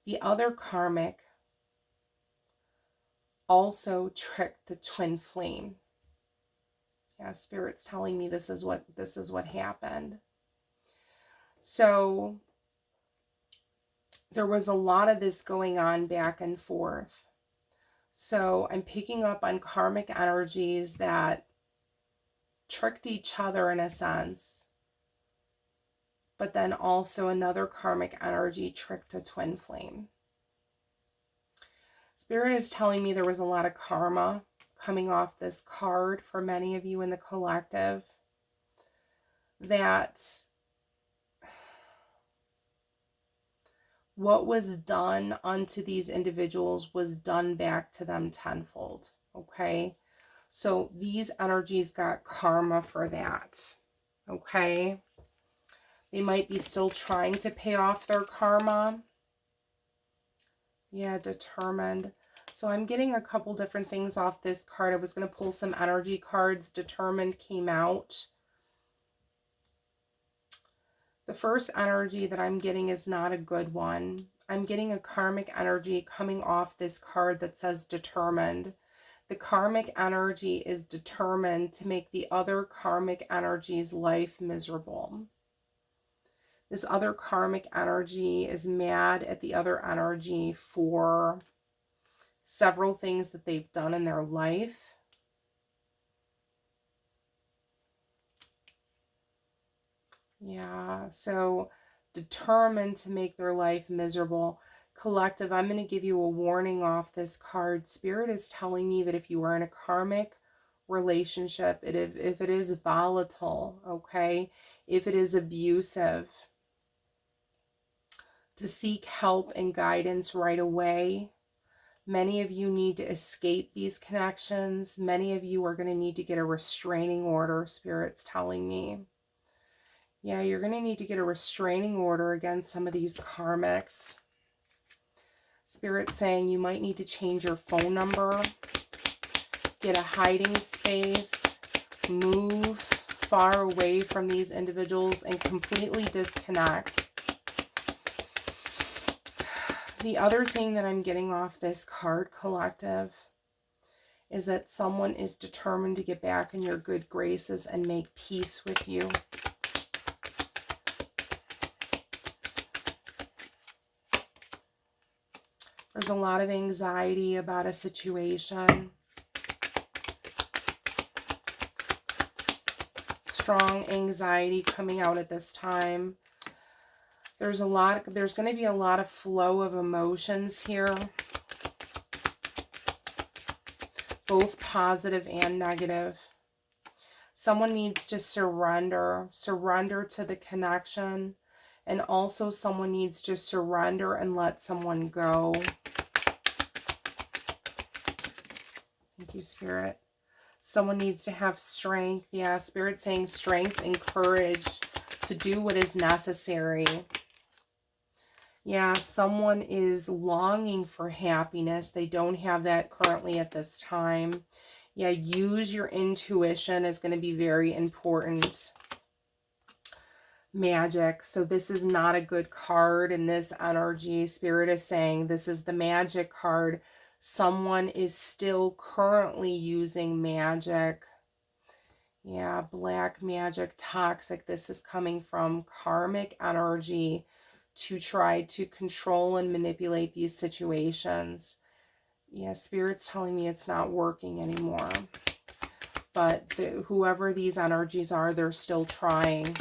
The other karmic also tricked the twin flame. Yeah, Spirit's telling me this is what happened. So there was a lot of this going on back and forth. So I'm picking up on karmic energies that tricked each other in a sense, but then also another karmic energy tricked a twin flame. Spirit is telling me there was a lot of karma coming off this card for many of you in the collective, that what was done unto these individuals was done back to them tenfold, okay? So these energies got karma for that, okay? They might be still trying to pay off their karma. Yeah, determined. So I'm getting a couple different things off this card. I was going to pull some energy cards. Determined came out. The first energy that I'm getting is not a good one. I'm getting a karmic energy coming off this card that says determined. The karmic energy is determined to make the other karmic energy's life miserable. This other karmic energy is mad at the other energy for several things that they've done in their life. Yeah, so determined to make their life miserable. Collective, I'm going to give you a warning off this card. Spirit is telling me that if you are in a karmic relationship, if it is volatile, okay, if it is abusive, to seek help and guidance right away. Many of you need to escape these connections. Many of you are going to need to get a restraining order, Spirit's telling me. Yeah, you're going to need to get a restraining order against some of these karmics. Spirit's saying you might need to change your phone number, get a hiding space, move far away from these individuals and completely disconnect. The other thing that I'm getting off this card, collective, is that someone is determined to get back in your good graces and make peace with you. There's a lot of anxiety about a situation. Strong anxiety coming out at this time. There's going to be a lot of flow of emotions here. Both positive and negative. Someone needs to surrender to the connection. And also someone needs to surrender and let someone go. Thank you, Spirit. Someone needs to have strength. Yeah, Spirit's saying strength and courage to do what is necessary. Yeah, someone is longing for happiness. They don't have that currently at this time. Yeah, use your intuition is going to be very important. Magic. So this is not a good card in this energy. Spirit is saying this is the magic card. Someone is still currently using magic. Yeah, black magic, toxic. This is coming from karmic energy to try to control and manipulate these situations. Yeah, Spirit's telling me it's not working anymore. But whoever these energies are, they're still trying.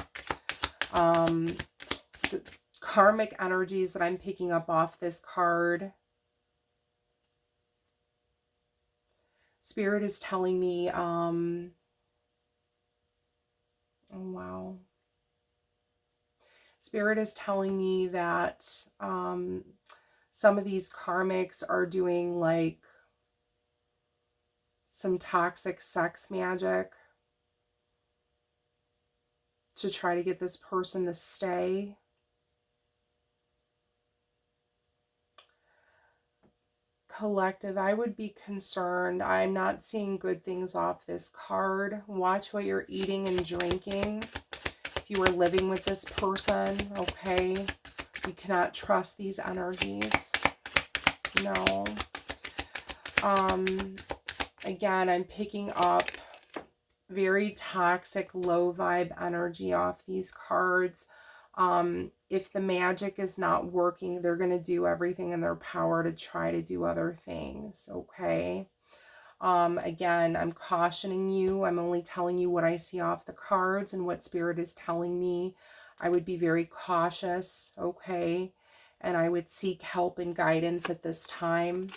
The karmic energies that I'm picking up off this card. Spirit is telling me, oh wow. Spirit is telling me that some of these karmics are doing like some toxic sex magic to try to get this person to stay. Collective, I would be concerned. I'm not seeing good things off this card. Watch what you're eating and drinking. If you are living with this person, okay? You cannot trust these energies. No. Again, I'm picking up very toxic, low vibe energy off these cards. If the magic is not working, they're going to do everything in their power to try to do other things, okay? Again, I'm cautioning you. I'm only telling you what I see off the cards and what Spirit is telling me. I would be very cautious, okay? And I would seek help and guidance at this time.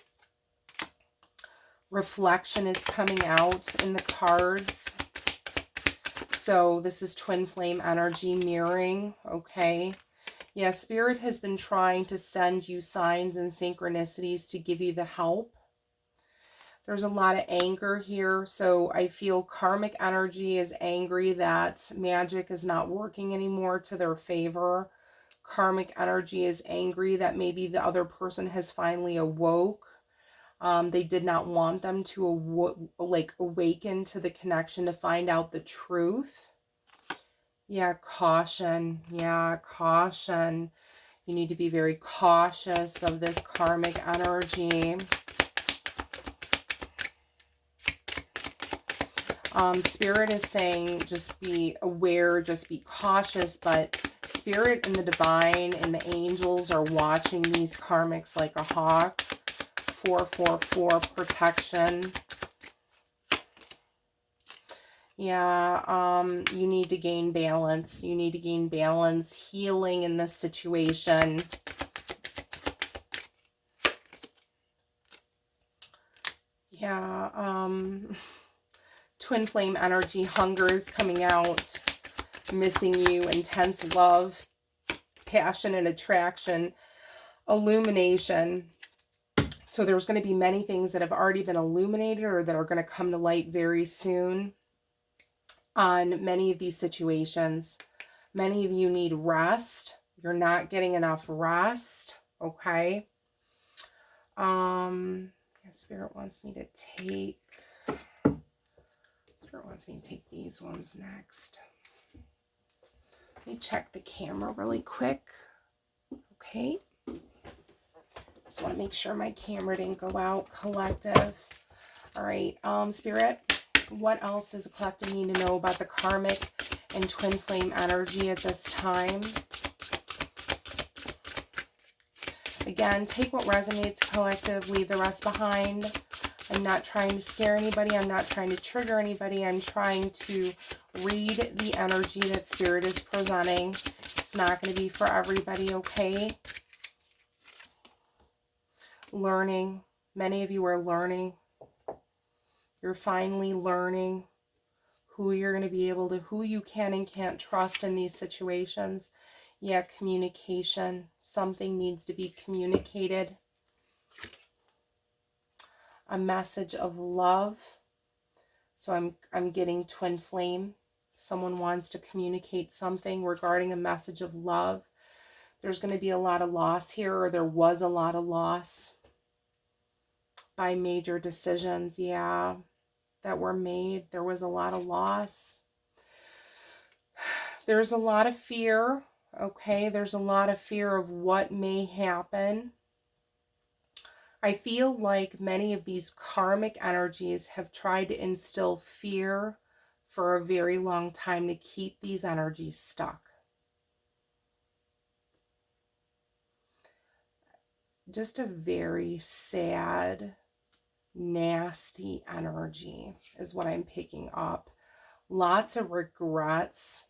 Reflection is coming out in the cards. So this is twin flame energy mirroring, okay? Yeah, Spirit has been trying to send you signs and synchronicities to give you the help. There's a lot of anger here, so I feel karmic energy is angry that magic is not working anymore to their favor. Karmic energy is angry that maybe the other person has finally awoke. They did not want them to awaken to the connection to find out the truth. Yeah, caution. Yeah, caution. You need to be very cautious of this karmic energy. Spirit is saying just be aware, just be cautious, but Spirit and the divine and the angels are watching these karmics like a hawk. 444 protection. Yeah, you need to gain balance. You need to gain balance, healing in this situation. Yeah, twin flame energy, hunger is coming out, missing you, intense love, passion and attraction, illumination. So there's going to be many things that have already been illuminated or that are going to come to light very soon on many of these situations. Many of you need rest. You're not getting enough rest. Okay. Spirit wants me to take these ones next. Let me check the camera really quick. Okay. Just want to make sure my camera didn't go out. Collective. All right. Spirit, what else does a collective need to know about the karmic and twin flame energy at this time? Again, take what resonates, collective. Leave the rest behind. I'm not trying to scare anybody. I'm not trying to trigger anybody. I'm trying to read the energy that Spirit is presenting. It's not going to be for everybody, okay? Learning. Many of you are learning. You're finally learning who you're going to be able to, who you can and can't trust in these situations. Yeah, communication. Something needs to be communicated. A message of love. So I'm getting twin flame. Someone wants to communicate something regarding a message of love. There's going to be a lot of loss here, or there was a lot of loss by major decisions, yeah, that were made. There was a lot of loss. There's a lot of fear, okay? There's a lot of fear of what may happen. I feel like many of these karmic energies have tried to instill fear for a very long time to keep these energies stuck. Just a very sad, nasty energy is what I'm picking up. Lots of regrets.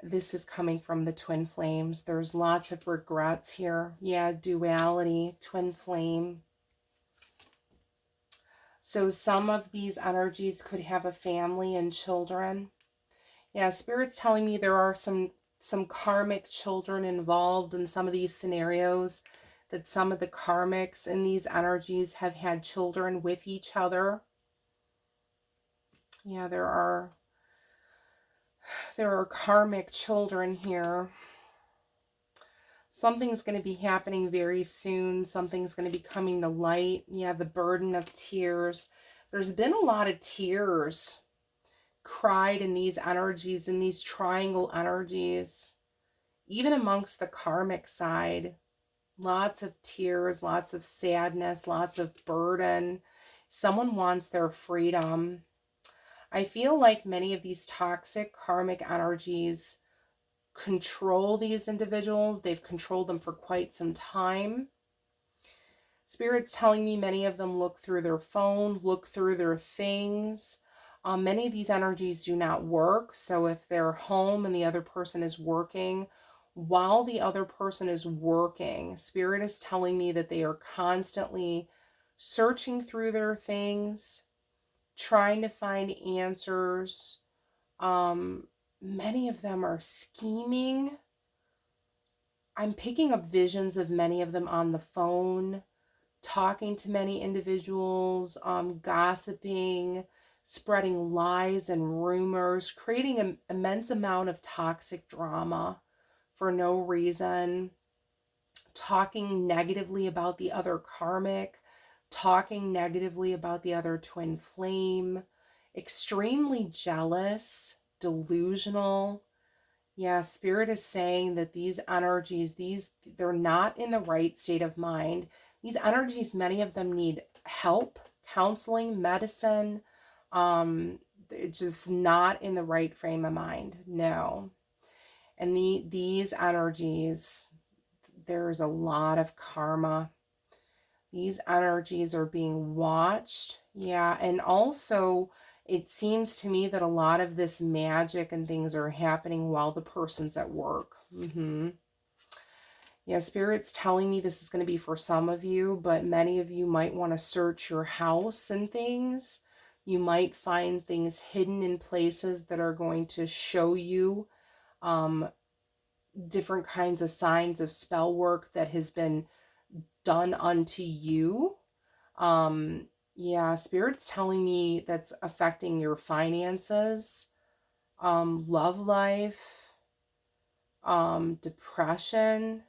This is coming from the twin flames. There's lots of regrets here. Yeah, duality, twin flame. So some of these energies could have a family and children. Yeah, Spirit's telling me there are some karmic children involved in some of these scenarios, that some of the karmics in these energies have had children with each other. Yeah, there are karmic children here. Something's going to be happening very soon. Something's going to be coming to light. Yeah, the burden of tears. There's been a lot of tears cried in these energies, in these triangle energies. Even amongst the karmic side. Lots of tears, lots of sadness, lots of burden. Someone wants their freedom. I feel like many of these toxic karmic energies control these individuals. They've controlled them for quite some time. Spirit's telling me many of them look through their phone, look through their things. Many of these energies do not work. So if they're home and the other person is working, while the other person is working, Spirit is telling me that they are constantly searching through their things, trying to find answers. Many of them are scheming. I'm picking up visions of many of them on the phone, talking to many individuals, gossiping, spreading lies and rumors, creating an immense amount of toxic drama for no reason, talking negatively about the other karmic, talking negatively about the other twin flame, extremely jealous, delusional, Yeah, Spirit is saying that these energies, they're not in the right state of mind. These energies, many of them need help, counseling, medicine. They're just not in the right frame of mind. No. And these energies, there's a lot of karma. These energies are being watched. Yeah, and also it seems to me that a lot of this magic and things are happening while the person's at work. Yeah, Spirit's telling me this is going to be for some of you, but many of you might want to search your house and things. You might find things hidden in places that are going to show you different kinds of signs of spell work that has been done unto you. Yeah, Spirit's telling me that's affecting your finances, love life, depression.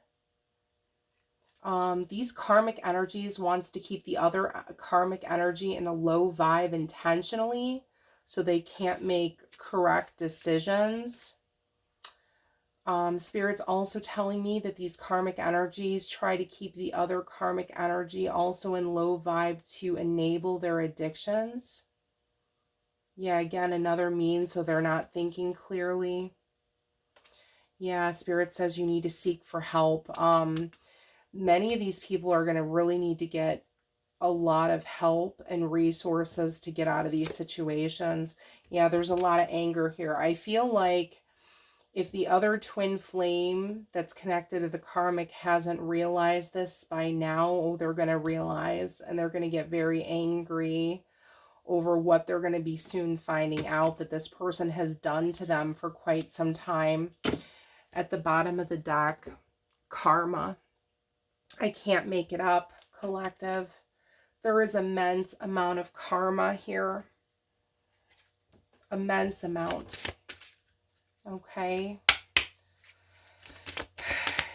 These karmic energies wants to keep the other karmic energy in a low vibe intentionally, so they can't make correct decisions. Spirit's also telling me that these karmic energies try to keep the other karmic energy also in low vibe to enable their addictions. Yeah, again, another means so they're not thinking clearly. Yeah, Spirit says you need to seek for help. Many of these people are going to really need to get a lot of help and resources to get out of these situations. Yeah, there's a lot of anger here. I feel like if the other twin flame that's connected to the karmic hasn't realized this by now, they're going to realize, and they're going to get very angry over what they're going to be soon finding out that this person has done to them for quite some time. At the bottom of the deck, karma. I can't make it up, collective. There is immense amount of karma here. Immense amount. Okay.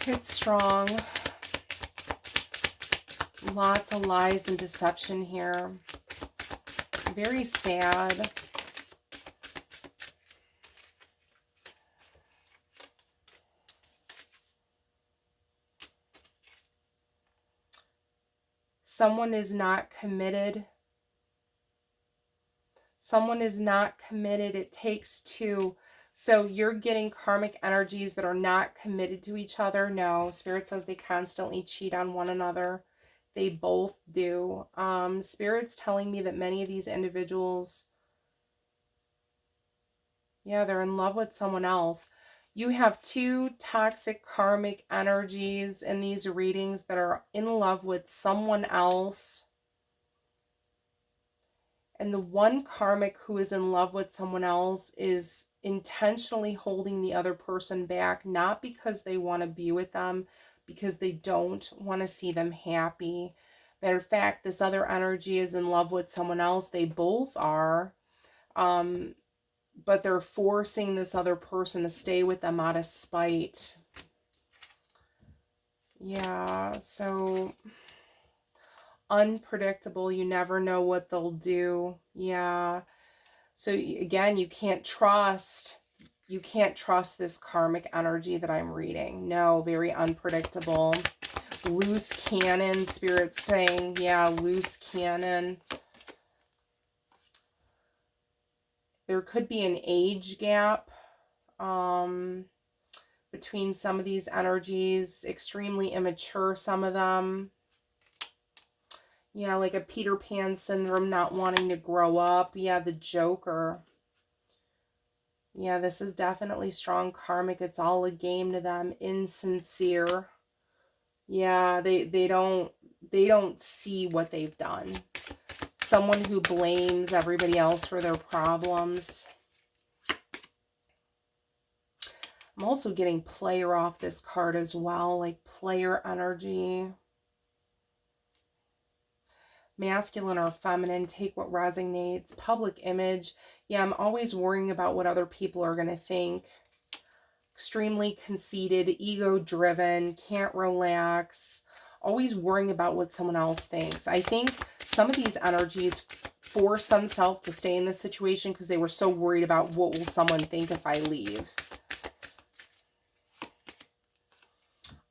It's strong. Lots of lies and deception here. Very sad. Someone is not committed. Someone is not committed. It takes two. So you're getting karmic energies that are not committed to each other. No, Spirit says they constantly cheat on one another. They both do. Spirit's telling me that many of these individuals, yeah, they're in love with someone else. You have two toxic karmic energies in these readings that are in love with someone else. And the one karmic who is in love with someone else is intentionally holding the other person back, not because they want to be with them, because they don't want to see them happy. Matter of fact, this other energy is in love with someone else. They both are. But they're forcing this other person to stay with them out of spite. Yeah, so unpredictable. You never know what they'll do. Yeah. So again, you can't trust this karmic energy that I'm reading. No, very unpredictable. Loose cannon, Spirit's saying. Yeah, loose cannon. There could be an age gap between some of these energies. Extremely immature, some of them. Yeah, like a Peter Pan syndrome, not wanting to grow up. Yeah, the Joker. Yeah, this is definitely strong karmic. It's all a game to them. Insincere. Yeah, they don't see what they've done. Someone who blames everybody else for their problems. I'm also getting player off this card as well, like player energy. Masculine or feminine, take what resonates. Public image. Yeah, I'm always worrying about what other people are going to think. Extremely conceited, ego-driven, can't relax. Always worrying about what someone else thinks. I think some of these energies force themselves to stay in this situation because they were so worried about what will someone think if I leave.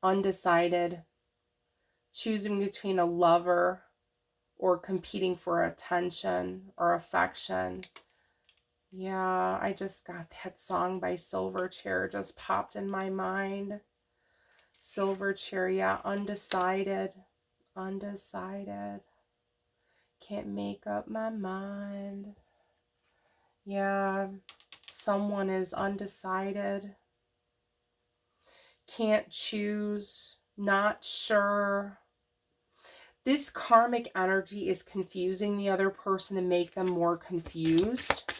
undecided, choosing between a lover or competing for attention or affection. Yeah, I just got that song by Silverchair just popped in my mind. Silverchair, yeah, undecided, undecided. Can't make up my mind. Yeah, someone is undecided. Can't choose, not sure. This karmic energy is confusing the other person to make them more confused,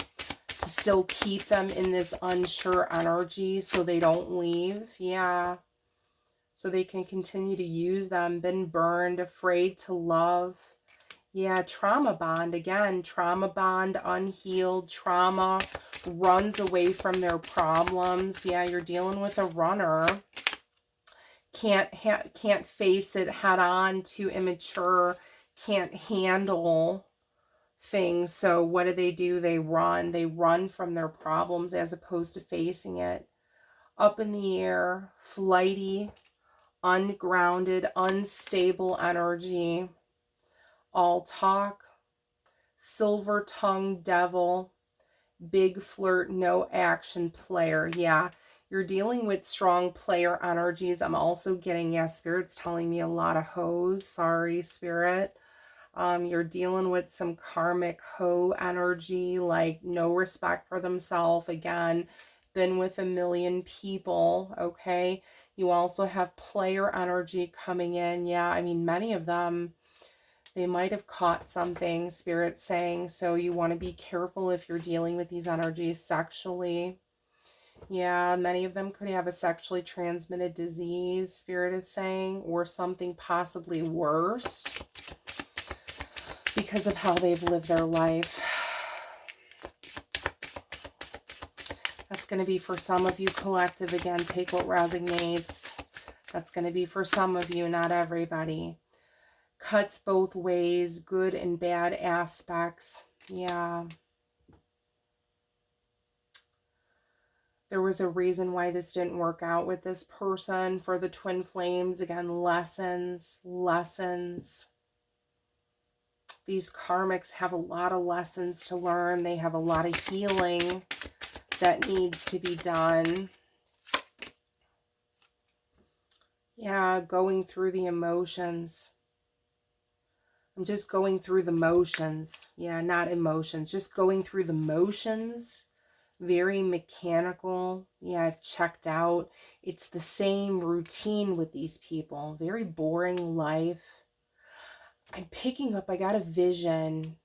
to still keep them in this unsure energy so they don't leave. Yeah. So they can continue to use them. Been burned, afraid to love. Yeah, trauma bond. Again, trauma bond, unhealed. Trauma runs away from their problems. Yeah, you're dealing with a runner. Can't face it head on, too immature, can't handle things. So what do? They run from their problems as opposed to facing it. Up in the air, flighty, ungrounded, unstable energy. All talk, silver tongued devil, big flirt, no action player. Yeah, you're dealing with strong player energies. I'm also getting, yeah, Spirit's telling me a lot of hoes. Sorry, Spirit. You're dealing with some karmic hoe energy, like no respect for themselves. Again, been with a million people, okay? You also have player energy coming in. Yeah, I mean, many of them, they might have caught something, Spirit's saying. So you want to be careful if you're dealing with these energies sexually. Yeah, many of them could have a sexually transmitted disease, Spirit is saying, or something possibly worse because of how they've lived their life. That's going to be for some of you, collective. Again, take what resonates. That's going to be for some of you, not everybody. Cuts both ways, good and bad aspects. Yeah. There was a reason why this didn't work out with this person. For the twin flames, again, lessons. These karmics have a lot of lessons to learn. They have a lot of healing that needs to be done. Yeah, going through the emotions. I'm just going through the motions. Yeah, not emotions. Just going through the motions. Very mechanical. Yeah, I've checked out. It's the same routine with these people. Very boring life. I'm picking up, I got a vision.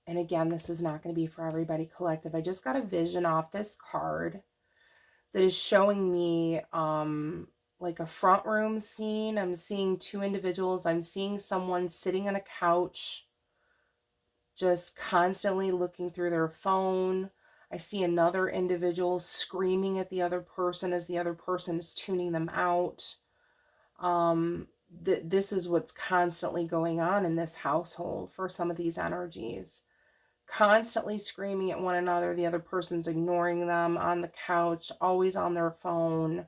And again, this is not going to be for everybody, collective. I just got a vision off this card that is showing me like a front room scene. I'm seeing two individuals. I'm seeing someone sitting on a couch, just constantly looking through their phone. I see another individual screaming at the other person as the other person is tuning them out. This is what's constantly going on in this household for some of these energies. Constantly screaming at one another. The other person's ignoring them on the couch, always on their phone.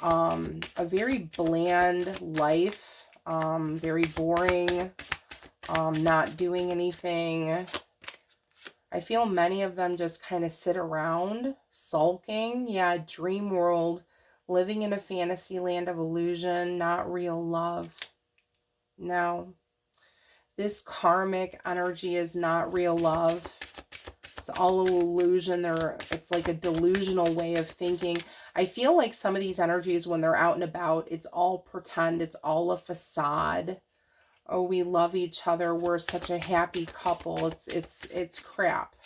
A very bland life. Very boring. Not doing anything. I feel many of them just kind of sit around, sulking. Yeah, dream world. Living in a fantasy land of illusion, not real love. No. This karmic energy is not real love. It's all an illusion. It's like a delusional way of thinking. I feel like some of these energies, when they're out and about, it's all pretend. It's all a facade. Oh, we love each other. We're such a happy couple. It's crap.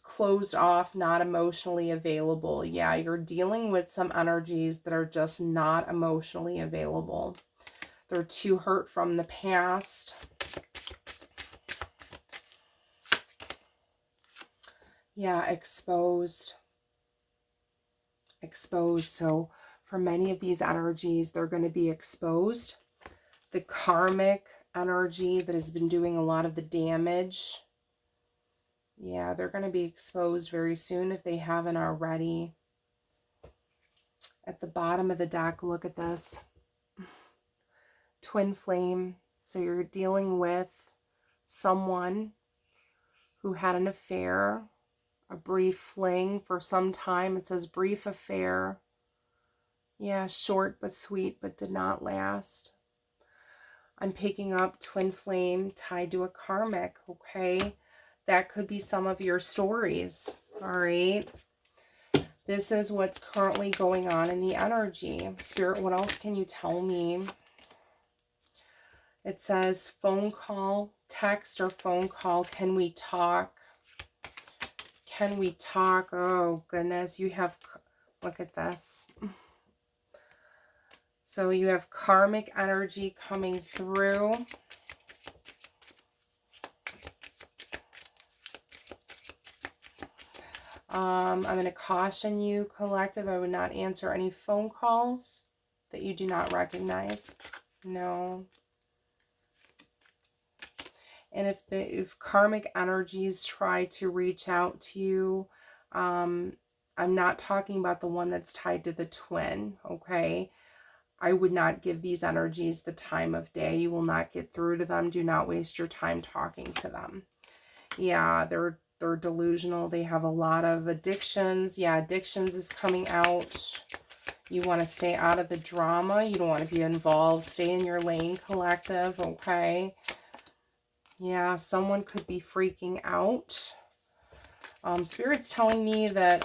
Closed off, not emotionally available. Yeah, you're dealing with some energies that are just not emotionally available. They're too hurt from the past. Yeah, exposed. Exposed. So for many of these energies, they're going to be exposed. The karmic energy that has been doing a lot of the damage. Yeah, they're going to be exposed very soon if they haven't already. At the bottom of the deck, look at this. Twin flame. So you're dealing with someone who had an affair, a brief fling for some time. It says brief affair. Yeah, short but sweet, but did not last. I'm picking up twin flame tied to a karmic, okay? That could be some of your stories, all right? This is what's currently going on in the energy. Spirit, what else can you tell me? It says phone call, text or phone call. Can we talk? Can we talk? Oh, goodness. You have, look at this. So you have karmic energy coming through. I'm going to caution you, collective. I would not answer any phone calls that you do not recognize. No. And if karmic energies try to reach out to you, I'm not talking about the one that's tied to the twin, okay? I would not give these energies the time of day. You will not get through to them. Do not waste your time talking to them. Yeah, they're delusional. They have a lot of addictions. Yeah, addictions is coming out. You want to stay out of the drama. You don't want to be involved. Stay in your lane, collective, okay? Yeah, someone could be freaking out. Spirit's telling me that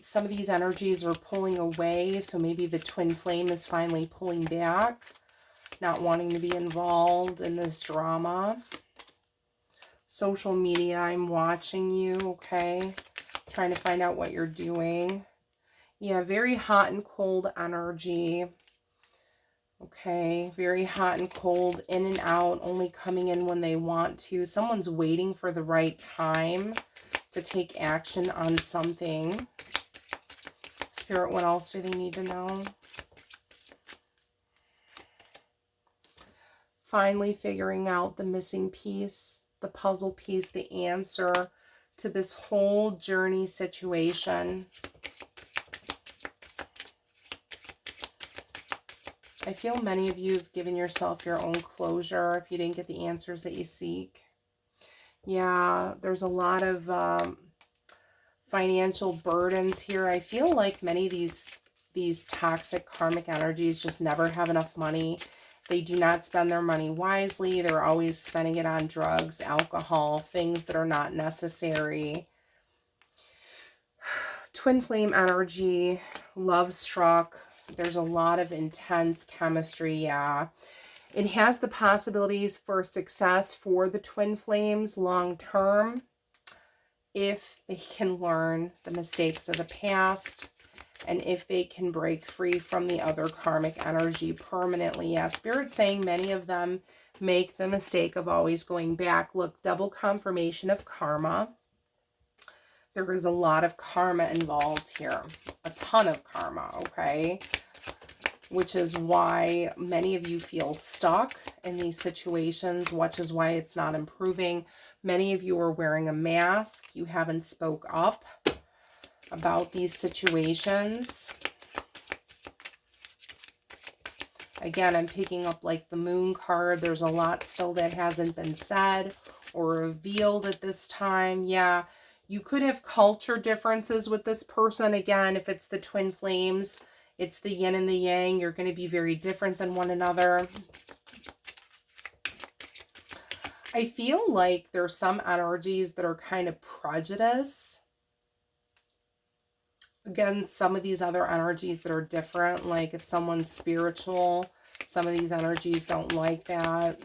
some of these energies are pulling away. So maybe the twin flame is finally pulling back, not wanting to be involved in this drama. Social media, I'm watching you, okay? Trying to find out what you're doing. Yeah, very hot and cold energy. Okay, very hot and cold, in and out, only coming in when they want to. Someone's waiting for the right time to take action on something. Spirit, what else do they need to know? Finally figuring out the missing piece, the puzzle piece, the answer to this whole journey situation. I feel many of you have given yourself your own closure if you didn't get the answers that you seek. Yeah, there's a lot of financial burdens here. I feel like many of these toxic karmic energies just never have enough money. They do not spend their money wisely. They're always spending it on drugs, alcohol, things that are not necessary. Twin flame energy, love struck. There's a lot of intense chemistry, yeah. It has the possibilities for success for the twin flames long term if they can learn the mistakes of the past and if they can break free from the other karmic energy permanently. Yeah, Spirit's saying many of them make the mistake of always going back. Look, double confirmation of karma. There is a lot of karma involved here, a ton of karma, okay? Which is why many of you feel stuck in these situations, which is why it's not improving. Many of you are wearing a mask. You haven't spoke up about these situations. Again, I'm picking up like the Moon card. There's a lot still that hasn't been said or revealed at this time. Yeah, you could have culture differences with this person. Again, if it's the twin flames, it's the yin and the yang. You're going to be very different than one another. I feel like there's some energies that are kind of prejudice against some of these other energies that are different. Like if someone's spiritual, some of these energies don't like that.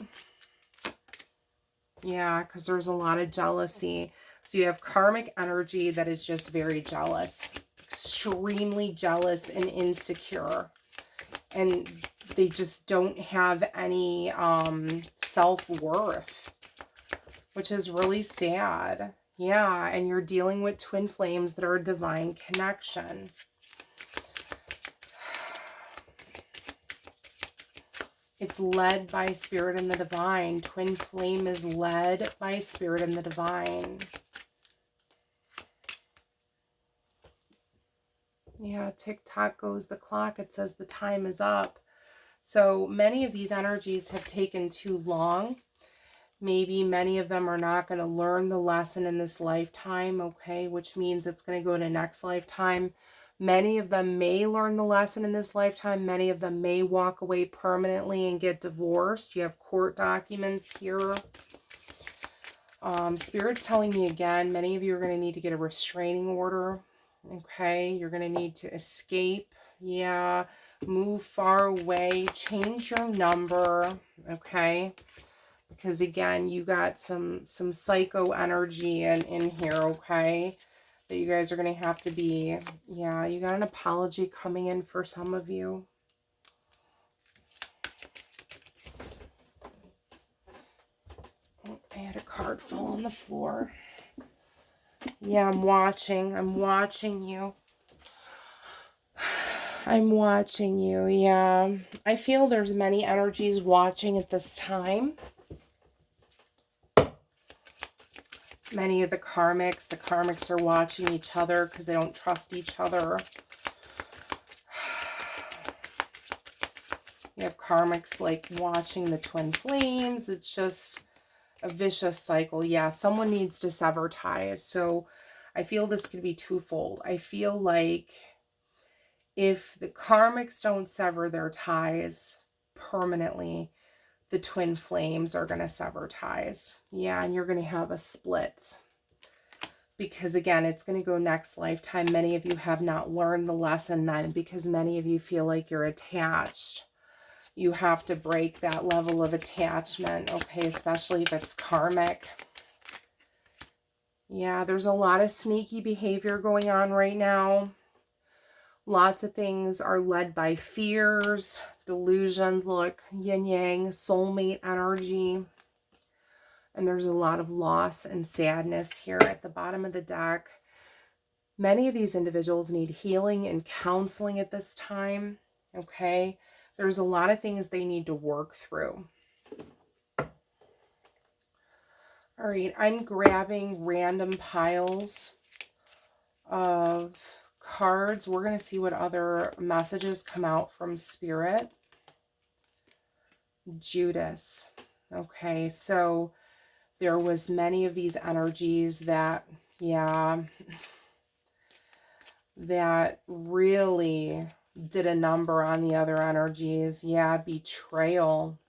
Yeah, because there's a lot of jealousy. So you have karmic energy that is just very jealous. Extremely jealous and insecure, and they just don't have any self-worth, which is really sad. Yeah, and you're dealing with twin flames that are a divine connection. It's led by Spirit and the Divine. Twin flame is led by Spirit and the Divine. Yeah, tick-tock goes the clock. It says the time is up. So many of these energies have taken too long. Maybe many of them are not going to learn the lesson in this lifetime, okay, which means it's going to go to next lifetime. Many of them may learn the lesson in this lifetime. Many of them may walk away permanently and get divorced. You have court documents here. Spirit's telling me again, many of you are going to need to get a restraining order. Okay, you're going to need to escape. Yeah, move far away, change your number. Okay, because again, you got some psycho energy in here. Okay, that you guys are going to have to be. Yeah, you got an apology coming in for some of you. Oh, I had a card fall on the floor. Yeah, I'm watching you. I'm watching you, yeah. I feel there's many energies watching at this time. Many of the karmics are watching each other because they don't trust each other. You have karmics like watching the twin flames. It's just a vicious cycle. Yeah, someone needs to sever ties. So I feel this could be twofold. I feel like if the karmics don't sever their ties permanently, the twin flames are going to sever ties. Yeah, and you're going to have a split. Because again, it's going to go next lifetime. Many of you have not learned the lesson then because many of you feel like you're attached. You have to break that level of attachment, okay, especially if it's karmic. Yeah, there's a lot of sneaky behavior going on right now. Lots of things are led by fears, delusions, look, yin-yang, soulmate energy. And there's a lot of loss and sadness here at the bottom of the deck. Many of these individuals need healing and counseling at this time, okay? There's a lot of things they need to work through. All right, I'm grabbing random piles of cards. We're going to see what other messages come out from Spirit. Judas. Okay, so there was many of these energies that, yeah, that really did a number on the other energies. Yeah, betrayal.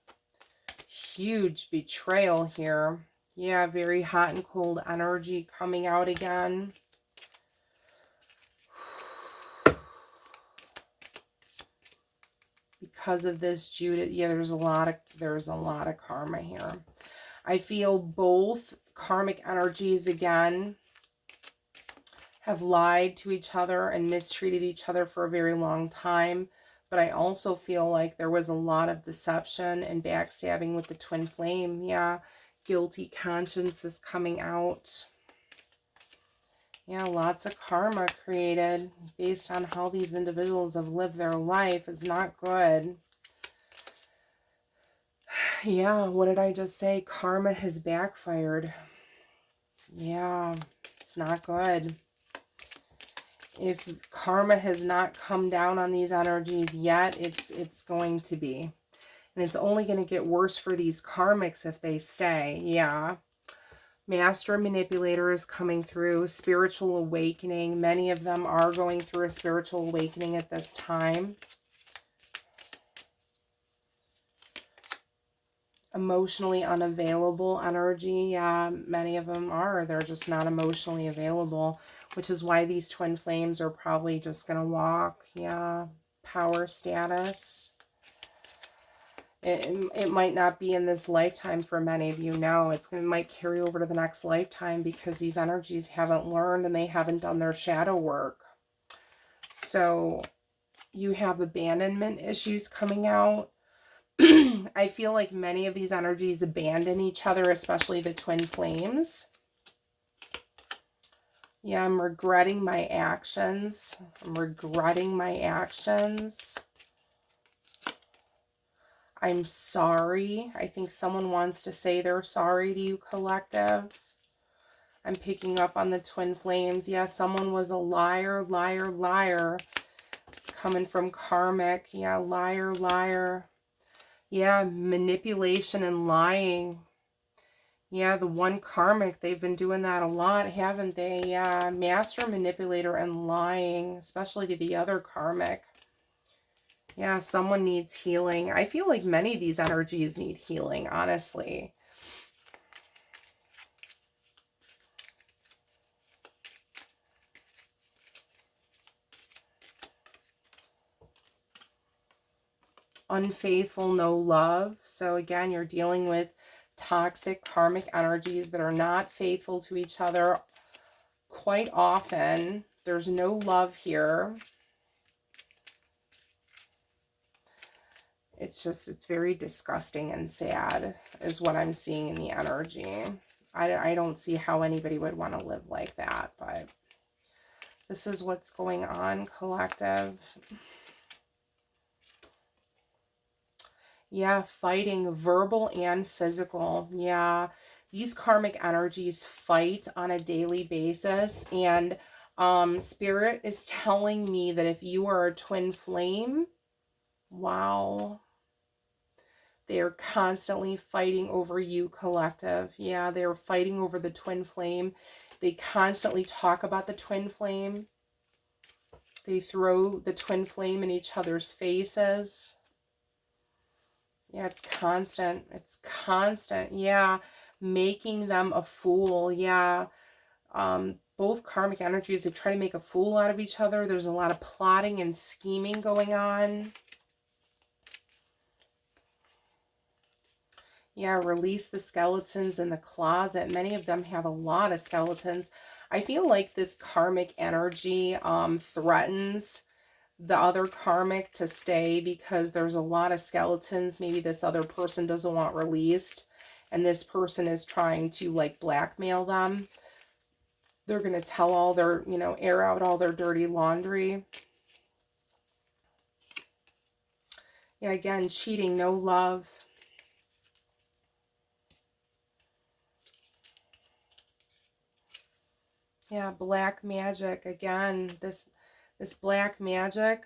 Huge betrayal here. Yeah, very hot and cold energy coming out again. Because of this, Judith, yeah, there's a lot of karma here. I feel both karmic energies again have lied to each other and mistreated each other for a very long time. But I also feel like there was a lot of deception and backstabbing with the twin flame. Yeah, guilty conscience is coming out. Yeah, lots of karma created based on how these individuals have lived their life is not good. Yeah, what did I just say? Karma has backfired. Yeah, it's not good. If karma has not come down on these energies yet, it's going to be. And it's only going to get worse for these karmics if they stay. Yeah. Master manipulator is coming through. Spiritual awakening. Many of them are going through a spiritual awakening at this time. Emotionally unavailable energy. Yeah, many of them are. They're just not emotionally available, which is why these twin flames are probably just going to walk. Yeah, power status. It might not be in this lifetime for many of you. No, might carry over to the next lifetime because these energies haven't learned and they haven't done their shadow work. So you have abandonment issues coming out. I feel like many of these energies abandon each other, especially the twin flames. Yeah, I'm regretting my actions. I'm regretting my actions. I'm sorry. I think someone wants to say they're sorry to you, collective. I'm picking up on the twin flames. Yeah, someone was a liar, liar, liar. It's coming from Karmic. Yeah, liar, liar. Yeah, manipulation and lying. Yeah, the one Karmic, they've been doing that a lot, haven't they? Yeah, master manipulator and lying, especially to the other Karmic. Yeah, someone needs healing. I feel like many of these energies need healing, honestly. Unfaithful, no love. So again, you're dealing with toxic karmic energies that are not faithful to each other quite often. There's no love here. It's just, it's very disgusting and sad is what I'm seeing in the energy. I don't see how anybody would want to live like that, but this is what's going on, collective. Yeah, fighting, verbal and physical. Yeah, these karmic energies fight on a daily basis. And Spirit is telling me that if you are a twin flame, wow, they are constantly fighting over you, collective. Yeah, they're fighting over the twin flame. They constantly talk about the twin flame. They throw the twin flame in each other's faces. Yeah, it's constant. It's constant. Yeah, making them a fool. Yeah. Both karmic energies, they try to make a fool out of each other. There's a lot of plotting and scheming going on. Yeah, release the skeletons in the closet. Many of them have a lot of skeletons. I feel like this karmic energy threatens the other karmic to stay because there's a lot of skeletons. Maybe this other person doesn't want released, and this person is trying to like blackmail them. They're going to tell all their, you know, air out all their dirty laundry. Yeah, again, cheating, no love. Yeah, black magic. Again, this black magic.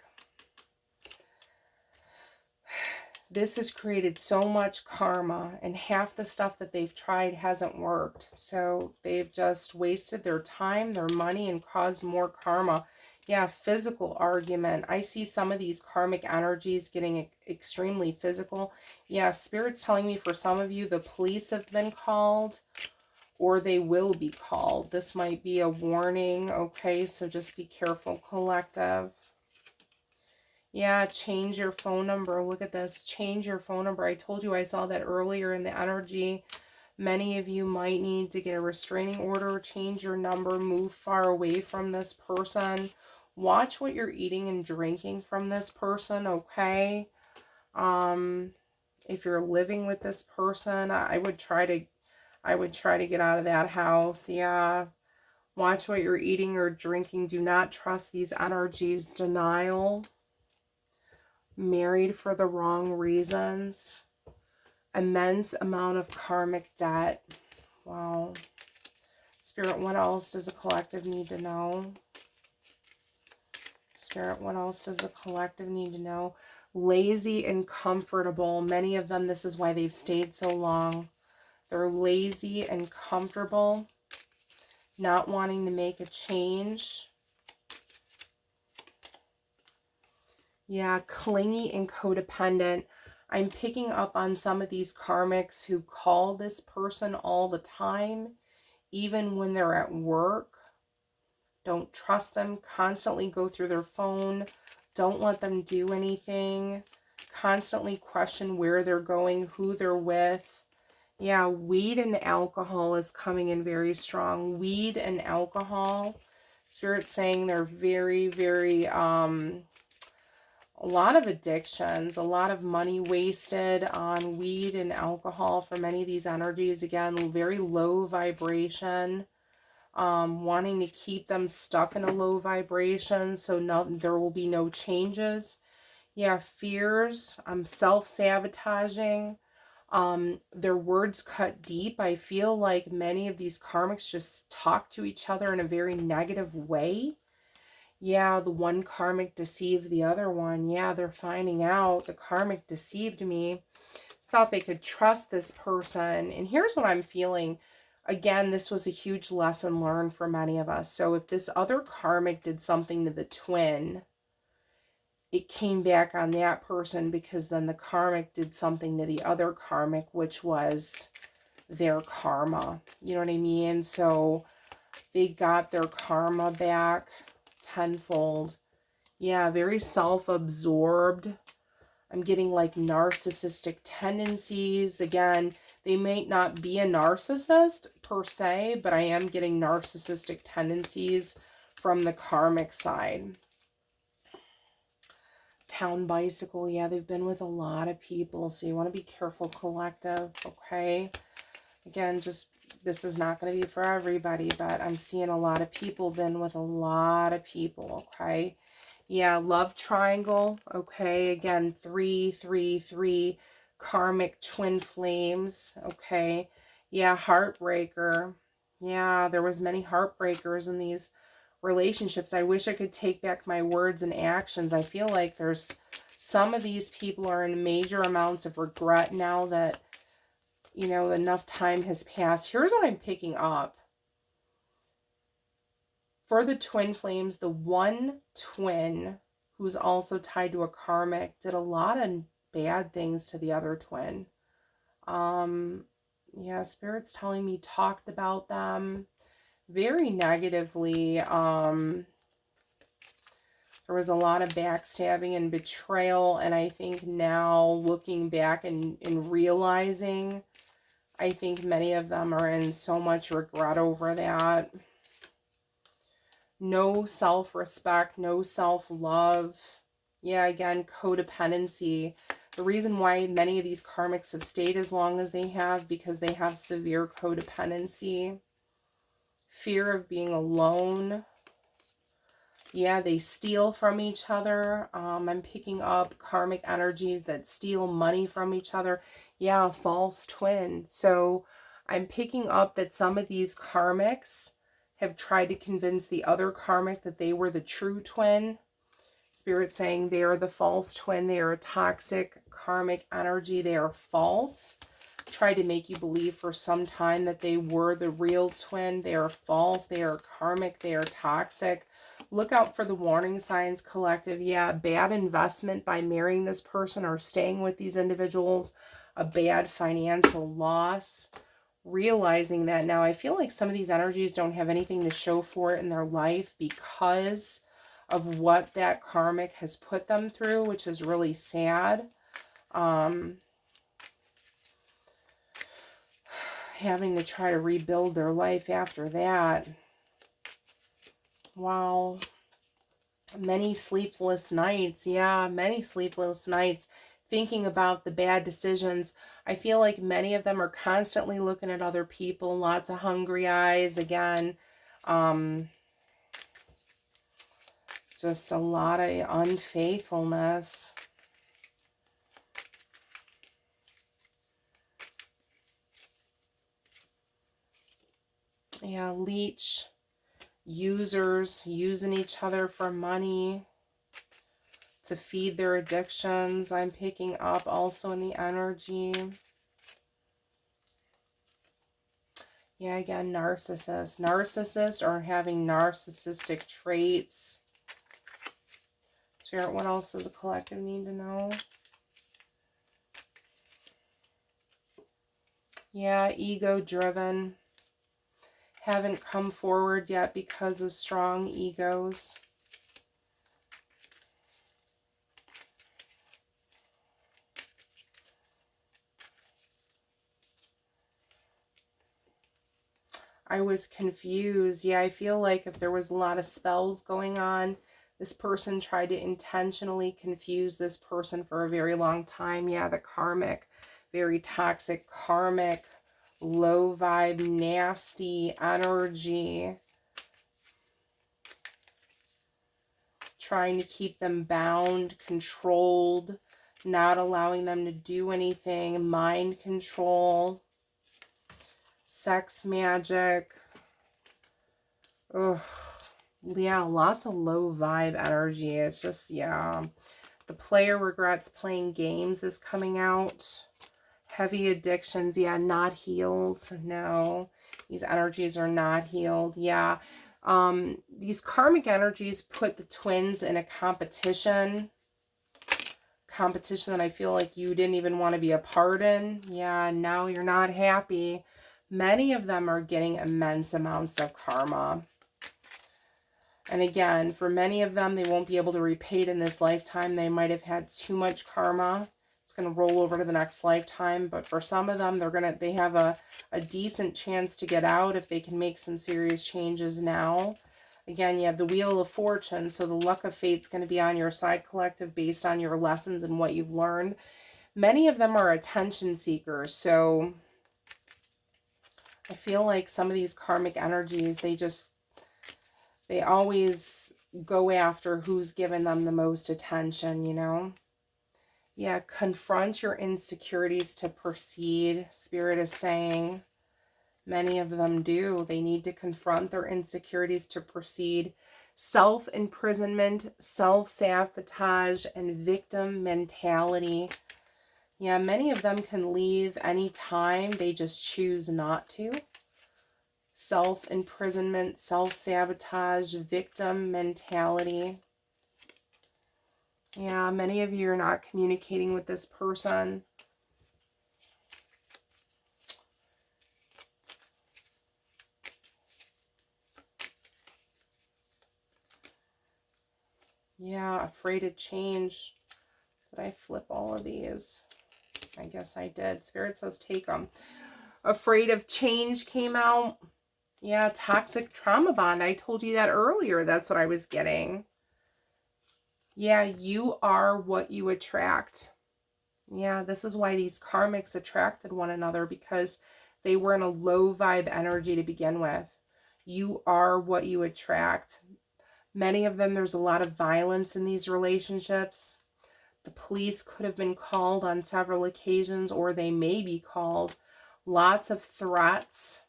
This has created so much karma, and half the stuff that they've tried hasn't worked. So they've just wasted their time, their money, and caused more karma. Yeah, physical argument. I see some of these karmic energies getting extremely physical. Yeah, Spirit's telling me for some of you, the police have been called, or they will be called. This might be a warning, okay? So just be careful, collective. Yeah, change your phone number. Look at this. Change your phone number. I told you I saw that earlier in the energy. Many of you might need to get a restraining order. Change your number. Move far away from this person. Watch what you're eating and drinking from this person, okay? If you're living with this person, I would try to get out of that house. Yeah. Watch what you're eating or drinking. Do not trust these energies. Denial. Married for the wrong reasons. Immense amount of karmic debt. Wow. Spirit, what else does a collective need to know? Spirit, what else does a collective need to know? Lazy and comfortable. Many of them, this is why they've stayed so long. They're lazy and comfortable. Not wanting to make a change. Yeah, clingy and codependent. I'm picking up on some of these karmics who call this person all the time, even when they're at work. Don't trust them. Constantly go through their phone. Don't let them do anything. Constantly question where they're going, who they're with. Yeah, weed and alcohol is coming in very strong. Weed and alcohol. Spirit's saying they're very, very, a lot of addictions, a lot of money wasted on weed and alcohol for many of these energies. Again, very low vibration, wanting to keep them stuck in a low vibration so there will be no changes. Yeah, fears, self-sabotaging, Their words cut deep. I feel like many of these karmics just talk to each other in a very negative way. Yeah, the one karmic deceived the other one. Yeah, they're finding out the karmic deceived me. Thought they could trust this person. And here's what I'm feeling. Again, this was a huge lesson learned for many of us. So if this other karmic did something to the twin, it came back on that person, because then the karmic did something to the other karmic, which was their karma. You know what I mean? So they got their karma back tenfold. Yeah, very self-absorbed. I'm getting like narcissistic tendencies. Again, they may not be a narcissist per se, but I am getting narcissistic tendencies from the karmic side. Town bicycle. Yeah, they've been with a lot of people, so you want to be careful, collective. Okay. Again, just, this is not going to be for everybody, but I'm seeing a lot of people been with a lot of people. Okay. Yeah, love triangle. Okay, again, 3, 3, 3, karmic twin flames. Okay, yeah, heartbreaker. Yeah, there was many heartbreakers in these relationships. I wish I could take back my words and actions. I feel like there's some of these people are in major amounts of regret now that, you know, enough time has passed. Here's what I'm picking up. For the twin flames, the one twin who's also tied to a karmic did a lot of bad things to the other twin. Yeah, Spirit's telling me talked about them very negatively. There was a lot of backstabbing and betrayal, and I think now looking back and realizing, I think many of them are in so much regret over that. No self-respect, no self-love. Yeah, again, codependency. The reason why many of these karmics have stayed as long as they have, because they have severe codependency. Fear of being alone. Yeah, they steal from each other. I'm picking up karmic energies that steal money from each other. Yeah, false twin. So I'm picking up that some of these karmics have tried to convince the other karmic that they were the true twin. Spirit saying they are the false twin. They are a toxic karmic energy. They are false. Tried to make you believe for some time that they were the real twin. They are false. They are karmic. They are toxic. Look out for the warning signs, collective. Yeah, bad investment by marrying this person or staying with these individuals. A bad financial loss. Realizing that now, I feel like some of these energies don't have anything to show for it in their life because of what that karmic has put them through, which is really sad. Having to try to rebuild their life after that. Wow. Many sleepless nights. Yeah, many sleepless nights. Thinking about the bad decisions. I feel like many of them are constantly looking at other people. Lots of hungry eyes. Again, just a lot of unfaithfulness. Yeah, leech. Users using each other for money to feed their addictions. I'm picking up also in the energy. Yeah, again, narcissist. Narcissist or having narcissistic traits. Spirit, what else does a collective need to know? Yeah, ego-driven. Haven't come forward yet because of strong egos. I was confused. Yeah, I feel like if there was a lot of spells going on, this person tried to intentionally confuse this person for a very long time. Yeah, the karmic, very toxic karmic, low vibe, nasty energy. Trying to keep them bound, controlled, not allowing them to do anything, mind control, sex magic. Ugh. Yeah, lots of low vibe energy. It's just, yeah. The player regrets playing games is coming out. Heavy addictions, yeah, not healed. No, these energies are not healed. Yeah. These karmic energies put the twins in a competition that I feel like you didn't even want to be a part in. Yeah, now you're not happy. Many of them are getting immense amounts of karma. And again, for many of them, they won't be able to repay it in this lifetime. They might have had too much karma. It's going to roll over to the next lifetime. But for some of them, they have a decent chance to get out if they can make some serious changes now. Again, you have the Wheel of Fortune, so the luck of fate's going to be on your side, collective, based on your lessons and what you've learned. Many of them are attention seekers, so I feel like some of these karmic energies, they always go after who's given them the most attention, you know? Yeah, confront your insecurities to proceed, Spirit is saying. Many of them do. They need to confront their insecurities to proceed. Self-imprisonment, self-sabotage, and victim mentality. Yeah, many of them can leave anytime. They just choose not to. Self-imprisonment, self-sabotage, victim mentality. Yeah, many of you are not communicating with this person. Yeah, afraid of change. Did I flip all of these? I guess I did. Spirit says take them. Afraid of change came out. Yeah, toxic trauma bond. I told you that earlier. That's what I was getting. Yeah, you are what you attract. Yeah, this is why these karmics attracted one another, because they were in a low vibe energy to begin with. You are what you attract. Many of them, there's a lot of violence in these relationships. The police could have been called on several occasions, or they may be called. Lots of threats.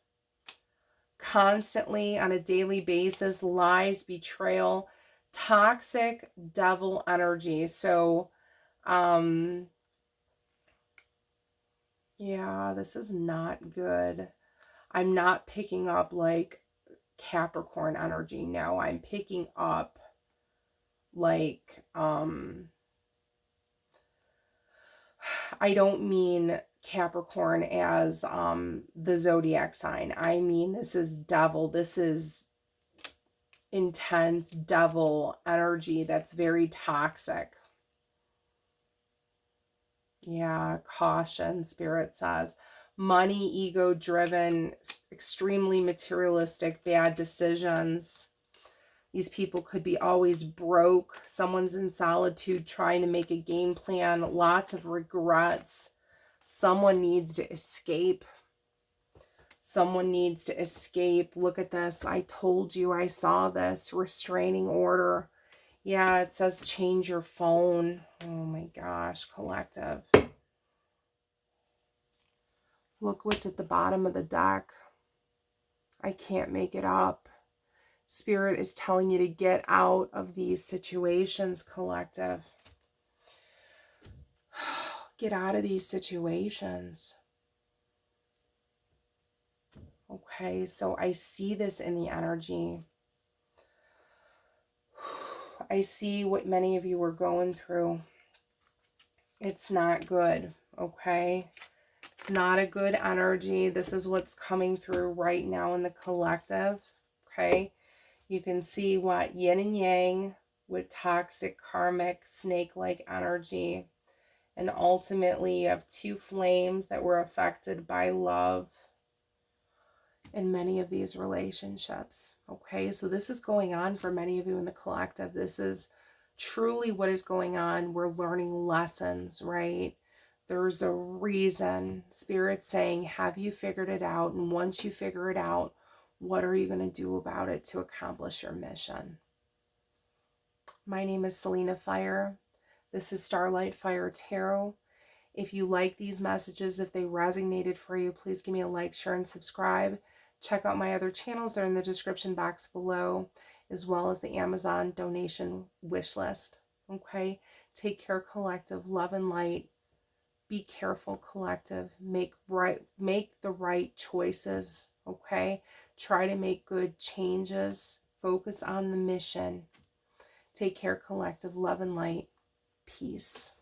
Constantly, on a daily basis, lies, betrayal, toxic devil energy. So, yeah, this is not good. I'm not picking up like Capricorn energy. No, I'm picking up like, I don't mean Capricorn as the zodiac sign. I mean, this is devil. This is intense devil energy that's very toxic. Yeah, caution, Spirit says. Money, ego-driven, extremely materialistic, bad decisions. These people could be always broke. Someone's in solitude trying to make a game plan. Lots of regrets. Someone needs to escape. Someone needs to escape. Look at this. I told you I saw this. Restraining order. Yeah, it says change your phone. Oh my gosh, collective. Look what's at the bottom of the deck. I can't make it up. Spirit is telling you to get out of these situations, collective. Get out of these situations. Okay, so I see this in the energy. I see what many of you are going through. It's not good, okay? It's not a good energy. This is what's coming through right now in the collective, okay? You can see what yin and yang with toxic, karmic, snake-like energy. And ultimately, you have two flames that were affected by love in many of these relationships. Okay, so this is going on for many of you in the collective. This is truly what is going on. We're learning lessons, right? There's a reason. Spirit's saying, have you figured it out? And once you figure it out, what are you going to do about it to accomplish your mission? My name is Selena Fire. This is Starlight Fire Tarot. If you like these messages, if they resonated for you, please give me a like, share, and subscribe. Check out my other channels. They're in the description box below, as well as the Amazon donation wish list. Okay? Take care, collective. Love and light. Be careful, collective. Make the right choices. Okay? Try to make good changes. Focus on the mission. Take care, collective. Love and light. Peace.